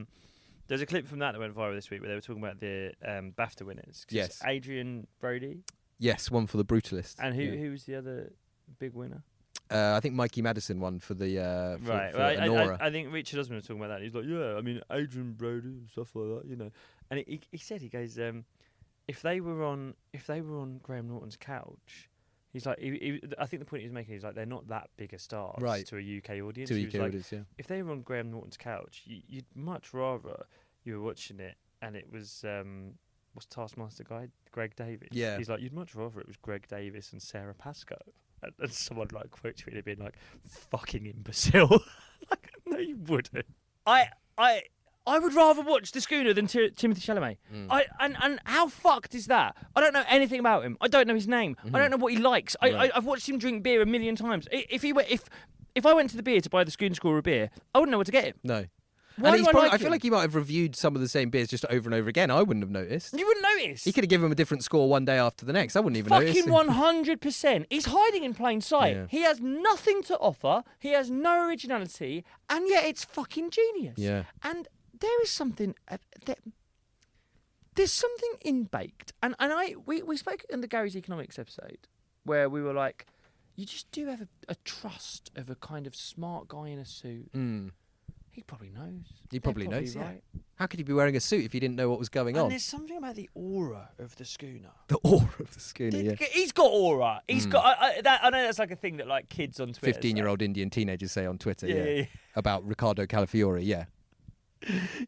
There's a clip from that went viral this week where they were talking about the BAFTA winners. Yes. Adrian Brody. Yes, one for The Brutalist. And who was the other big winner? I think Mikey Madison won for the right. For Anora. I think Richard Osman was talking about that. He's like, yeah, I mean Adrian Brody and stuff like that, And he said, he goes, if they were on Graham Norton's couch, he's like, I think the point he was making is like they're not that big a stars to a UK audience. If they were on Graham Norton's couch, you'd much rather you were watching it and it was what's Taskmaster guy? Greg Davis. Yeah. He's like, you'd much rather it was Greg Davis and Sarah Pascoe. And someone like quotes me being like, fucking imbecile. Like, no, you wouldn't. I would rather watch The Schooner than Timothée Chalamet. And how fucked is that? I don't know anything about him. I don't know his name. I don't know what he likes. I've watched him drink beer 1,000,000 times. If I went to the beer to buy the Schooner score of beer, I wouldn't know what to get him. No. I feel like he might have reviewed some of the same beers just over and over again. I wouldn't have noticed. You wouldn't notice. He could have given him a different score one day after the next. I wouldn't even notice. Fucking 100%. He's hiding in plain sight. Yeah. He has nothing to offer. He has no originality, and yet it's fucking genius. Yeah. And there is something. There's something in-baked, and we spoke in the Gary's Economics episode where we were like, you just do have a trust of a kind of smart guy in a suit. He probably knows. He probably knows, right. yeah. How could he be wearing a suit if he didn't know what was going on? And there's something about the aura of the Schooner. The aura of the Schooner, yeah. He's got aura. He's got. I know that's like a thing that like kids on Twitter. 15-year-old Indian teenagers say on Twitter, Yeah. about Riccardo Calafiore, yeah.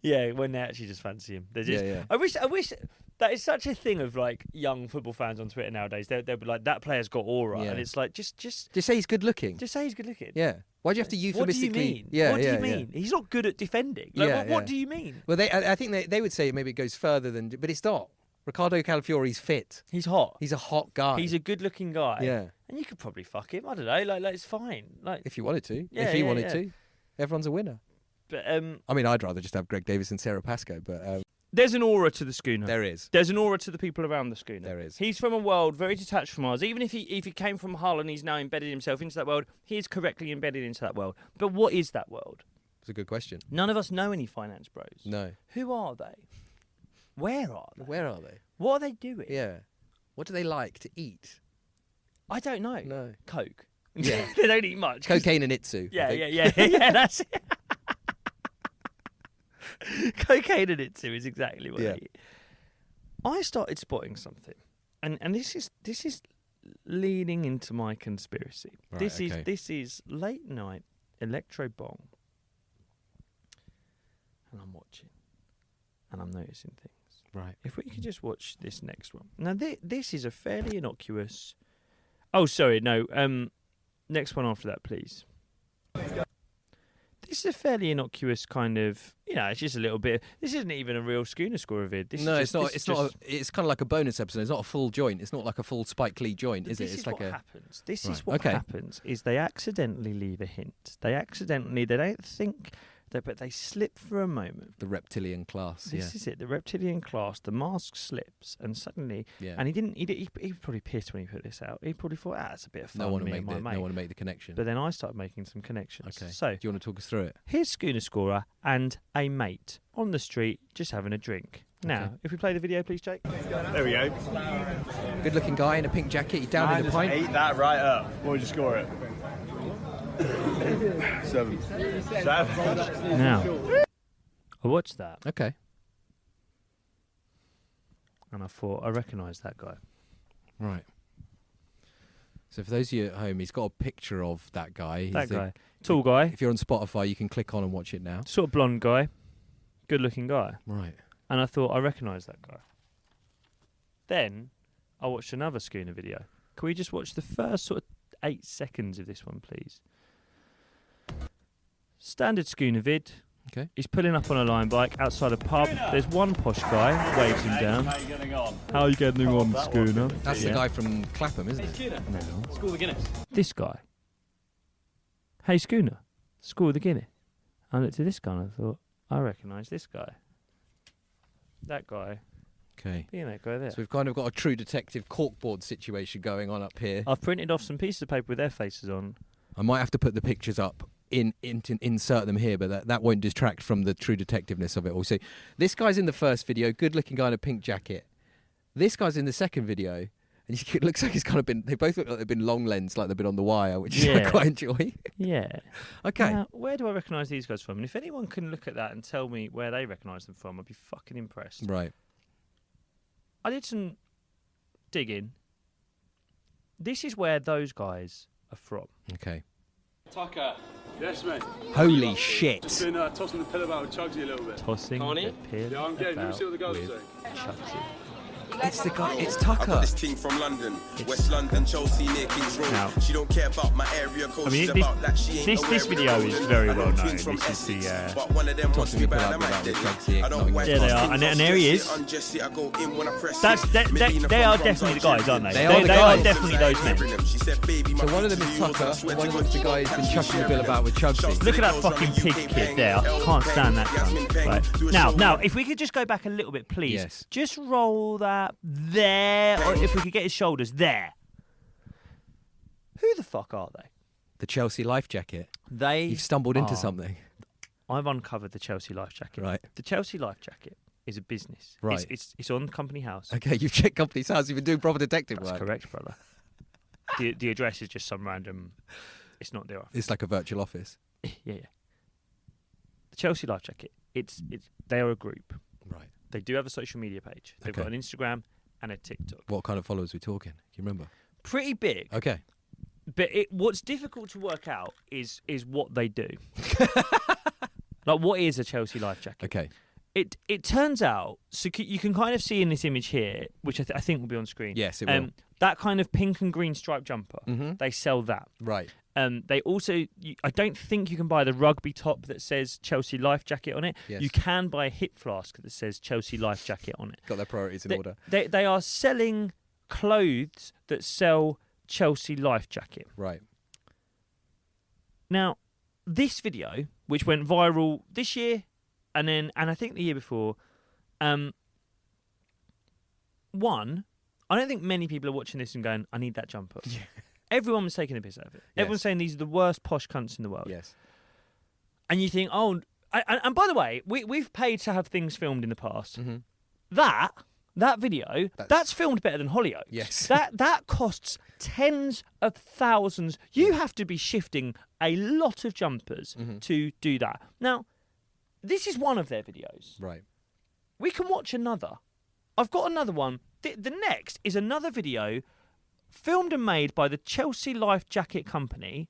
Yeah, when they actually just fancy him. They're just, Yeah. I wish that is such a thing of like young football fans on Twitter nowadays. They'll be like, that player's got aura, Yeah. and it's like just say he's good looking. say he's good looking. Yeah. Why do you have to euphemistically? What do you mean? Yeah, what do yeah, you mean? He's not good at defending. Like, what do you mean? Well, I think they would say maybe it goes further than, but it's not. Riccardo Calafiore's fit. He's hot. He's a hot guy. He's a good-looking guy. Yeah. And you could probably fuck him. I don't know. Like it's fine. Like If you wanted to. Yeah, if he yeah, wanted yeah. to. Everyone's a winner. But I mean, I'd rather just have Greg Davis and Sarah Pascoe, but there's an aura to the Schooner. there is. There's an aura to the people around the Schooner. There is. He's from a world very detached from ours. Even if he came from Hull and he's now embedded himself into that world, he is correctly embedded into that world. But what is that world? It's a good question. None of us know any finance bros. No. Who are they? Where are they? Where are they? What are they doing? Yeah. What do they like to eat? I don't know. No. Coke. Yeah. They don't eat much. Cocaine and Itsu. Yeah, yeah, that's it. Cocaine and Itsu is exactly what they eat. I started spotting something, and this is leading into my conspiracy. Right, This is late night electro bong, and I'm watching, and I'm noticing things. Right. If we could just watch this next one. Now this is a fairly innocuous. Oh, sorry, no. Next one after that, please. This is a fairly innocuous kind of, it's just a little bit. This isn't even a real Schooner score of it. It's not. It's not. It's kind of like a bonus episode. It's not a full joint. It's not like a full Spike Lee joint, is it? It's like what happens. This Right, is what okay. happens. Is they accidentally leave a hint. They don't think. But they slip for a moment. the reptilian class. This is it. The reptilian class. The mask slips, and suddenly, Yeah. and he didn't. He probably pissed when he put this out. He probably thought, that's a bit of fun. No one me to and make my the. mate. No one to make the connection. But then I started making some connections. Okay. So Do you want to talk us through it? here's Schooner Scorer and a mate on the street just having a drink. Now, Okay. if we play the video, please, Jake. There we go. Good-looking guy in a pink jacket. He's down in a just pint. ate that right up. What would you score it? 7. 7. Now, I watched that Okay. and I thought, I recognise that guy. Right. So for those of you at home, he's got a picture of that guy. He's That the- guy. Tall guy, If you're on Spotify, you can click on and watch it now. sort of blonde guy, good looking guy. Right. And I thought, I recognise that guy. Then I watched another Schooner video. Can we just watch the first sort of 8 seconds of this one, please? Standard Schooner vid. Okay. He's pulling up on a line bike outside a pub. There's one posh guy, waves him down. How are you getting on? How are you getting on, Schooner? That's the guy from Clapham, isn't it? School the Guinness. This guy. Hey, Schooner. School of the Guinea. I looked at this guy and I thought, I recognise this guy. That guy. Okay. Being that guy there. So we've kind of got a True Detective corkboard situation going on up here. I've printed off some pieces of paper with their faces on. I might have to put the pictures up insert them here, but that won't distract from the True Detectiveness of it all. So this guy's in the first video, good-looking guy in a pink jacket. This guy's in the second video, and it looks like he's kind of been. They both look like they've been long lens, like they've been on The Wire, which I quite enjoy. Yeah. Okay. Now, where do I recognise these guys from? And if anyone can look at that and tell me where they recognise them from, I'd be fucking impressed. Right. I did some digging. This is where those guys are from. Okay. Tucker. Yes, mate. Holy shit. Just been tossing the pill about with Chugsy a little bit. Tossing Can't he? the pill Yeah, I'm getting. Let me see what the about girls with say. Chugsy. It's the guy. It's I got Tucker. this team from London, West London, Chelsea near Kings Road. Now, she don't care about my area code. I mean, She's about that she ain't this video is very well known. This is the. But one of them wants me bad, I might get it. I don't Yeah, they are, and there he is. They are definitely the guys, aren't they? They are the They are guys. definitely those men. So one of them is Tucker, and one of them's the guy who's been chucking the bill about with Chugsy. Look at that fucking pig kid there. I can't stand that cunt. Right. Now, if we could just go back a little bit, please. Yes. Just roll that there, or if we could get his shoulders there. Who the fuck are they? The Chelsea life jacket. You've stumbled into something. I've uncovered the Chelsea life jacket. Right. The Chelsea life jacket is a business. Right. It's on Company House. Okay, you've checked Company's House. You've been doing proper detective That's work. correct, brother. The address is just some random. It's not their office. It's like a virtual office. Yeah. The Chelsea life jacket. It's they are a group. Right. They do have a social media page. They've got an Instagram and a TikTok. What kind of followers are we talking? Can you remember? Pretty big. Okay. But what's difficult to work out is what they do. Like, what is a Chelsea life jacket? Okay. It turns out, so you can kind of see in this image here, which I think will be on screen. Yes, it will. That kind of pink and green striped jumper. Mm-hmm. They sell that. Right. They also, I don't think you can buy the rugby top that says Chelsea life jacket on it. Yes. You can buy a hip flask that says Chelsea life jacket on it. Got their priorities in order. They are selling clothes that sell Chelsea life jacket. Right. Now, this video, which went viral this year, and I think the year before, one, I don't think many people are watching this and going, I need that jumper. Yeah. Everyone was taking a piss out of it. Yes. Everyone's saying these are the worst posh cunts in the world. Yes. And you think, oh, and by the way, we've paid to have things filmed in the past. Mm-hmm. That video, that's filmed better than Hollyoaks. Yes. That costs tens of thousands. You have to be shifting a lot of jumpers to do that. Now, this is one of their videos. Right. We can watch another. I've got another one. The next is another video filmed and made by the Chelsea Life Jacket Company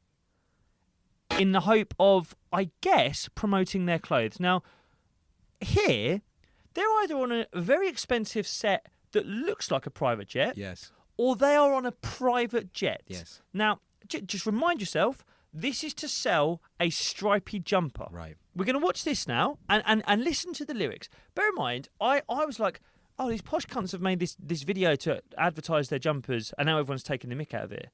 in the hope of, I guess, promoting their clothes. Now, here, they're either on a very expensive set that looks like a private jet, Yes. or they are on a private jet. Yes. Now, just remind yourself, this is to sell a stripy jumper. Right. We're going to watch this now and listen to the lyrics. Bear in mind, I was like, oh, these posh cunts have made this video to advertise their jumpers, and now everyone's taking the mick out of it.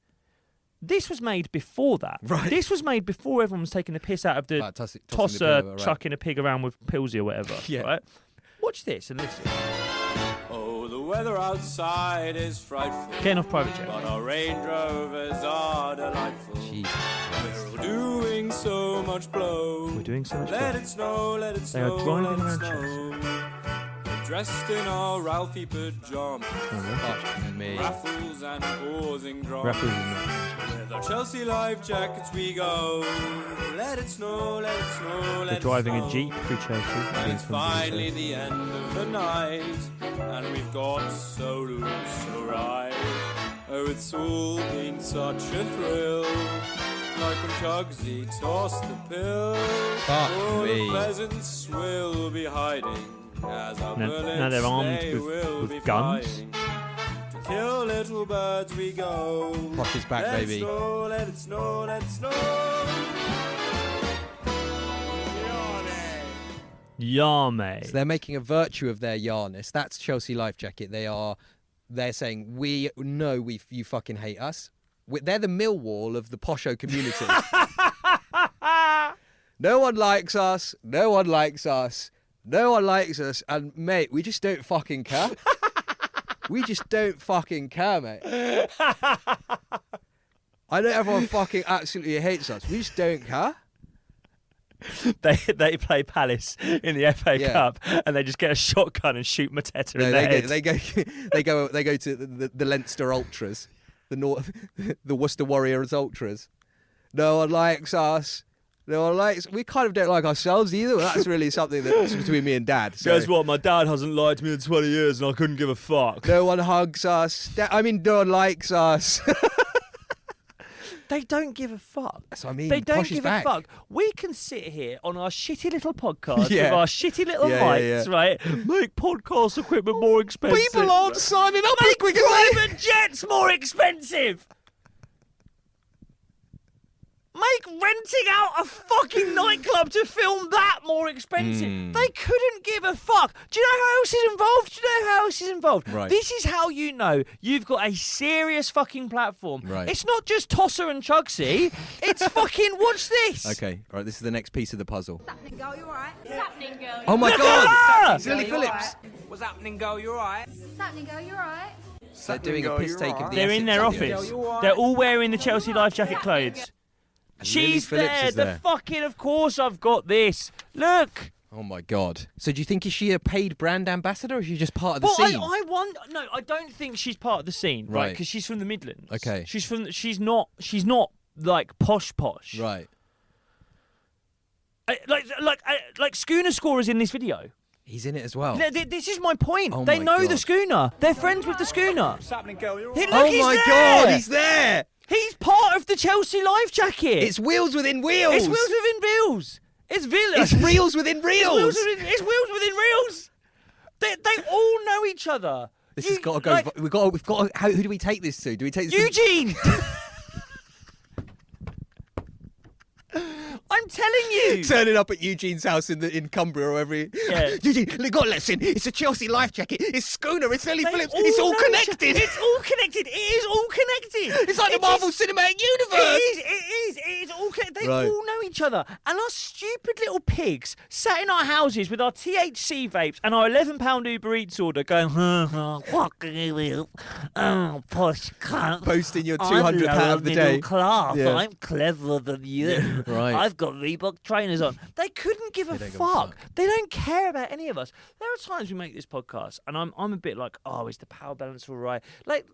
This was made before that. Right. This was made before everyone was taking the piss out of the tosser chucking a pig around with Pillsy or whatever. Yeah. Right? Watch this and listen. Oh, the weather outside is frightful. Getting off private jet. But our Range Rovers are delightful. We're doing so much blow. We're doing so much Let blow. it snow, let it They snow, are driving let it around snow. We're dressed in our Ralphie pajamas. Fuck me. Raffles and causing drama. Raffles. With our Chelsea life jackets we go. Let it snow, let it snow, let They're it driving snow. a Jeep through Chelsea. And it's finally the end of the night, and we've got so loose, so right. Oh, it's all been such a thrill, like when Chugsy tossed the pill. Fuck all me. the pheasants will be hiding, as our Now bullets they're armed they will with be guns. flying. To kill little birds we go. Prosh is back, Let baby. it snow, let it snow, let it snow. Yame. So they're making a virtue of their yarness. That's Chelsea Life Jacket. They're saying, we know you fucking hate us. They're the Millwall of the posho community. No one likes us. No one likes us. No one likes us. And mate, we just don't fucking care. We just don't fucking care, mate. I know everyone fucking absolutely hates us. We just don't care. They play Palace in the FA Yeah. Cup and they just get a shotgun and shoot Mateta in the head. They go to the Leinster Ultras, the Worcester Warriors Ultras. No one likes us. No one likes. We kind of don't like ourselves either. That's really something that's between me and Dad. So. Guess what? My dad hasn't liked me in 20 years and I couldn't give a fuck. No one hugs us. No one likes us. They don't give a fuck. That's what I mean. They don't Posh is give back. a fuck. We can sit here on our shitty little podcast Yeah. with our shitty little mics, right? Make podcast equipment more expensive. People aren't signing up as Make quick as they... private jets more expensive. Make renting out a fucking nightclub to film that more expensive. They couldn't give a fuck. Do you know how else is involved? Right. This is how you know you've got a serious fucking platform. Right. It's not just Tosser and Chugsy. It's fucking, watch this. Okay, all right, this is the next piece of the puzzle. What's happening, girl? You alright? What's happening, girl? Oh my Look God! at her! It's Lily Phillips. What's happening, girl? You alright? What's happening, girl? You alright? They're doing a piss take of the They're in their Essex office. videos. They're all wearing the Chelsea life jacket clothes. And Lily She's Phillips there. is The there. fucking, of course I've got this. Look. Oh my God! So do you think is she a paid brand ambassador, or is she just part of the Well, scene? I wonder. No, I don't think she's part of the scene, right? Right. Because she's from the Midlands. Okay. She's not like posh. Right. Like Schooner scorers in this video. He's in it as well. This is my point. Oh They my know God. the Schooner. They're friends with the Schooner. What's happening, girl? You Look, Oh he's my there! God! He's there. He's part of the Chelsea life jacket. It's wheels within wheels. It's wheels within wheels. It's It's reels within reels. It's wheels within reels. They all know each other. This has got to go. We've got. Who do we take this to? Do we take this Eugene. I'm telling you. Turning up at Eugene's house in Cumbria or wherever. Yeah. Eugene, got listen. It's a Chelsea life jacket. It's Schooner. It's Lily They Phillips. It's all know connected. each other. It's all connected. It is all connected. It's like the It Marvel is- Cinematic Universe. It is all connected. They Right. all know each other. And our stupid little pigs sat in our houses with our THC vapes and our £11 Uber Eats order going, fucking you, oh, posh cunt. Posting your I'm 200 lower pound of the middle day. class. Yeah. I'm cleverer than you. Right. I've got Reebok trainers on. They couldn't give a don't give a fuck. fuck. They don't care about any of us. There are times we make this podcast and I'm a bit like, oh, is the power balance all right? Like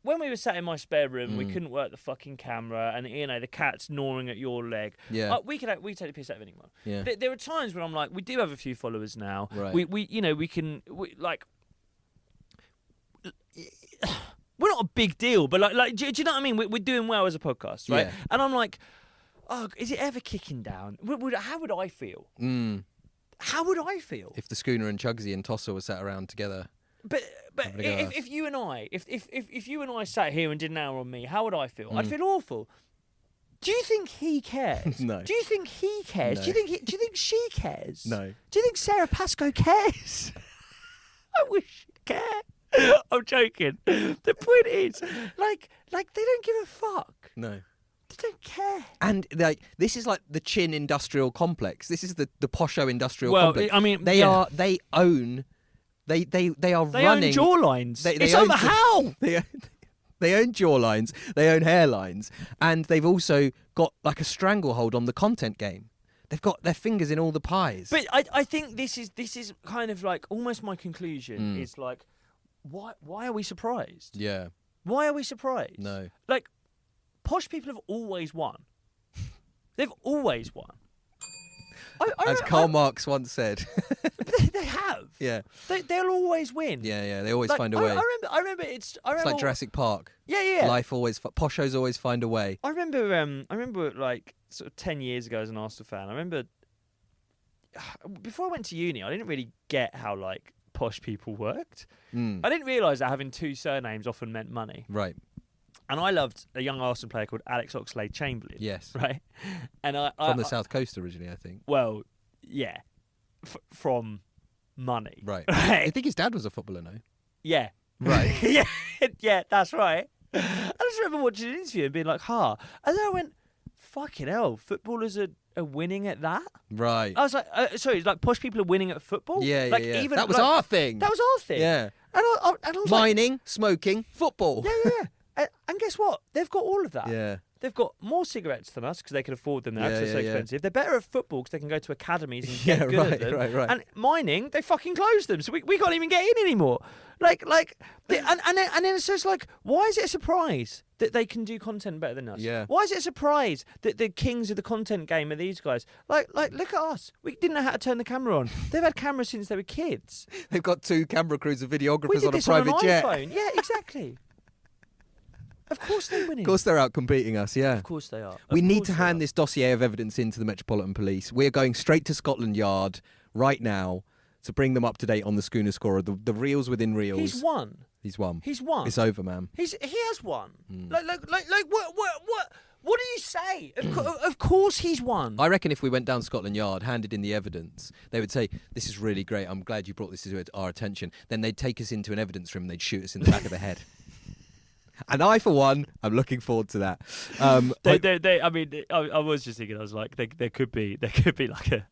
when we were sat in my spare room, we couldn't work the fucking camera, and the cat's gnawing at your leg. Yeah. We take the piss out of anyone. Yeah. There are times when I'm like, we do have a few followers now. Right. We can like. We're not a big deal, but like, do you know what I mean? We're doing well as a podcast, right? Yeah. And I'm like, oh, is it ever kicking down? How would I feel? How would I feel? If the Schooner and Chugsy and Tosser were sat around together. But Having a go at us. if you and I, if you and I sat here and did an hour on me, how would I feel? I'd feel awful. Do you think he cares? No. Do you think he cares? No. Do you think she cares? No. Do you think Sarah Pascoe cares? I wish she'd care. I'm joking. The point is, like they don't give a fuck. No. They don't care. And like this is like the Chin industrial complex. This is the posho industrial Well, complex. I mean, they yeah. own. They are They running. own jawlines. They It's own over how? They own jawlines. They own hairlines, and they've also got like a stranglehold on the content game. They've got their fingers in all the pies. But I think this is kind of like almost my conclusion is like, why are we surprised? yeah. Why are we surprised? No. Like, posh people have always won. They've always won. As Karl Marx once said. They have. Yeah. They'll always win. Yeah. They always Like, find a way. I remember. It's It's like Jurassic Park. Yeah. Life always. Poshos always find a way. I remember like sort of 10 years ago as an Arsenal fan. I remember before I went to uni, I didn't really get how like posh people worked. I didn't realise that having two surnames often meant money. Right. And I loved a young Arsenal player called Alex Oxlade-Chamberlain. Yes. Right? And From the South Coast originally, I think. Well, yeah. From money. Right. I think his dad was a footballer, no? Yeah. Right. yeah, that's right. I just remember watching an interview and being like, And then I went, fucking hell, footballers are winning at that? Right. I was like, sorry, like posh people are winning at football? Yeah, like, yeah. Even, That was like, our thing. That was our thing. Yeah. And I was like, Mining, smoking, football. yeah. And guess what? They've got all of that. Yeah. They've got more cigarettes than us because they can afford them now because Yeah, they're so yeah, yeah. expensive. They're better at football because they can go to academies and Yeah, get good right, at them. right. And mining, they fucking closed them, so we can't even get in anymore. And then it's just like, why is it a surprise that they can do content better than us? Yeah. Why is it a surprise that the kings of the content game are these guys? Like look at us. We didn't know how to turn the camera on. They've had cameras since they were kids. They've got two camera crews of We videographers did on a this on private an jet. iPhone. Yeah, exactly. Of course they're winning. Of course they're out competing us, yeah. Of course they are. We need to hand this dossier of evidence into the Metropolitan Police. We're going straight to Scotland Yard right now to bring them up to date on the Schooner scorer, the reels within reels. He's won. He's won. He's won. It's over, man. He has won. Like what do you say? Of course he's won. I reckon if we went down Scotland Yard, handed in the evidence, they would say, "This is really great. I'm glad you brought this to our attention." Then they'd take us into an evidence room and they'd shoot us in the back of the head. And I, for one, I'm looking forward to that. I was just thinking. I was like, there could be like a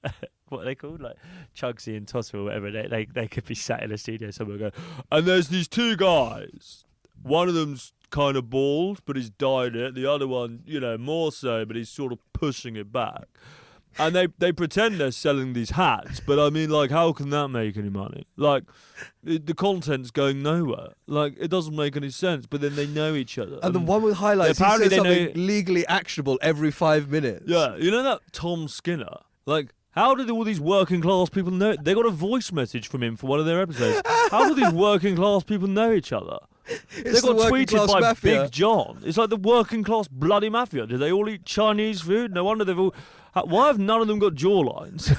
what are they called, like Chugsy and Tosser or whatever. They could be sat in a studio somewhere going, and there's these two guys. One of them's kind of bald, but he's dyed it. The other one, more so, but he's sort of pushing it back. And they pretend they're selling these hats, but I mean, like, how can that make any money? Like, the content's going nowhere. Like, it doesn't make any sense, but then they know each other. And the one with highlights, he says something legally actionable every 5 minutes. Yeah, you know that Tom Skinner? Like, how did all these working class people know it? They got a voice message from him for one of their episodes. How do these working class people know each other? They got tweeted by mafia. Big John. It's like the working class bloody mafia. Do they all eat Chinese food? No wonder they've all... Why have none of them got jawlines?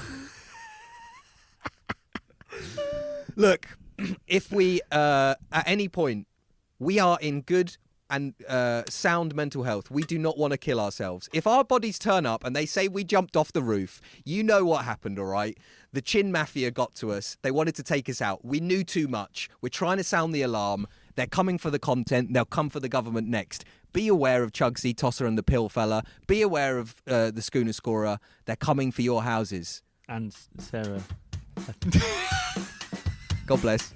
Look, if we, at any point, we are in good and sound mental health, we do not want to kill ourselves. If our bodies turn up and they say we jumped off the roof, you know what happened, all right? The Chin Mafia got to us. They wanted to take us out. We knew too much. We're trying to sound the alarm. They're coming for the content. They'll come for the government next. Be aware of Chugsy, Tosser and the Pill Fella. Be aware of the Schooner Scorer. They're coming for your houses. And Sarah. God bless.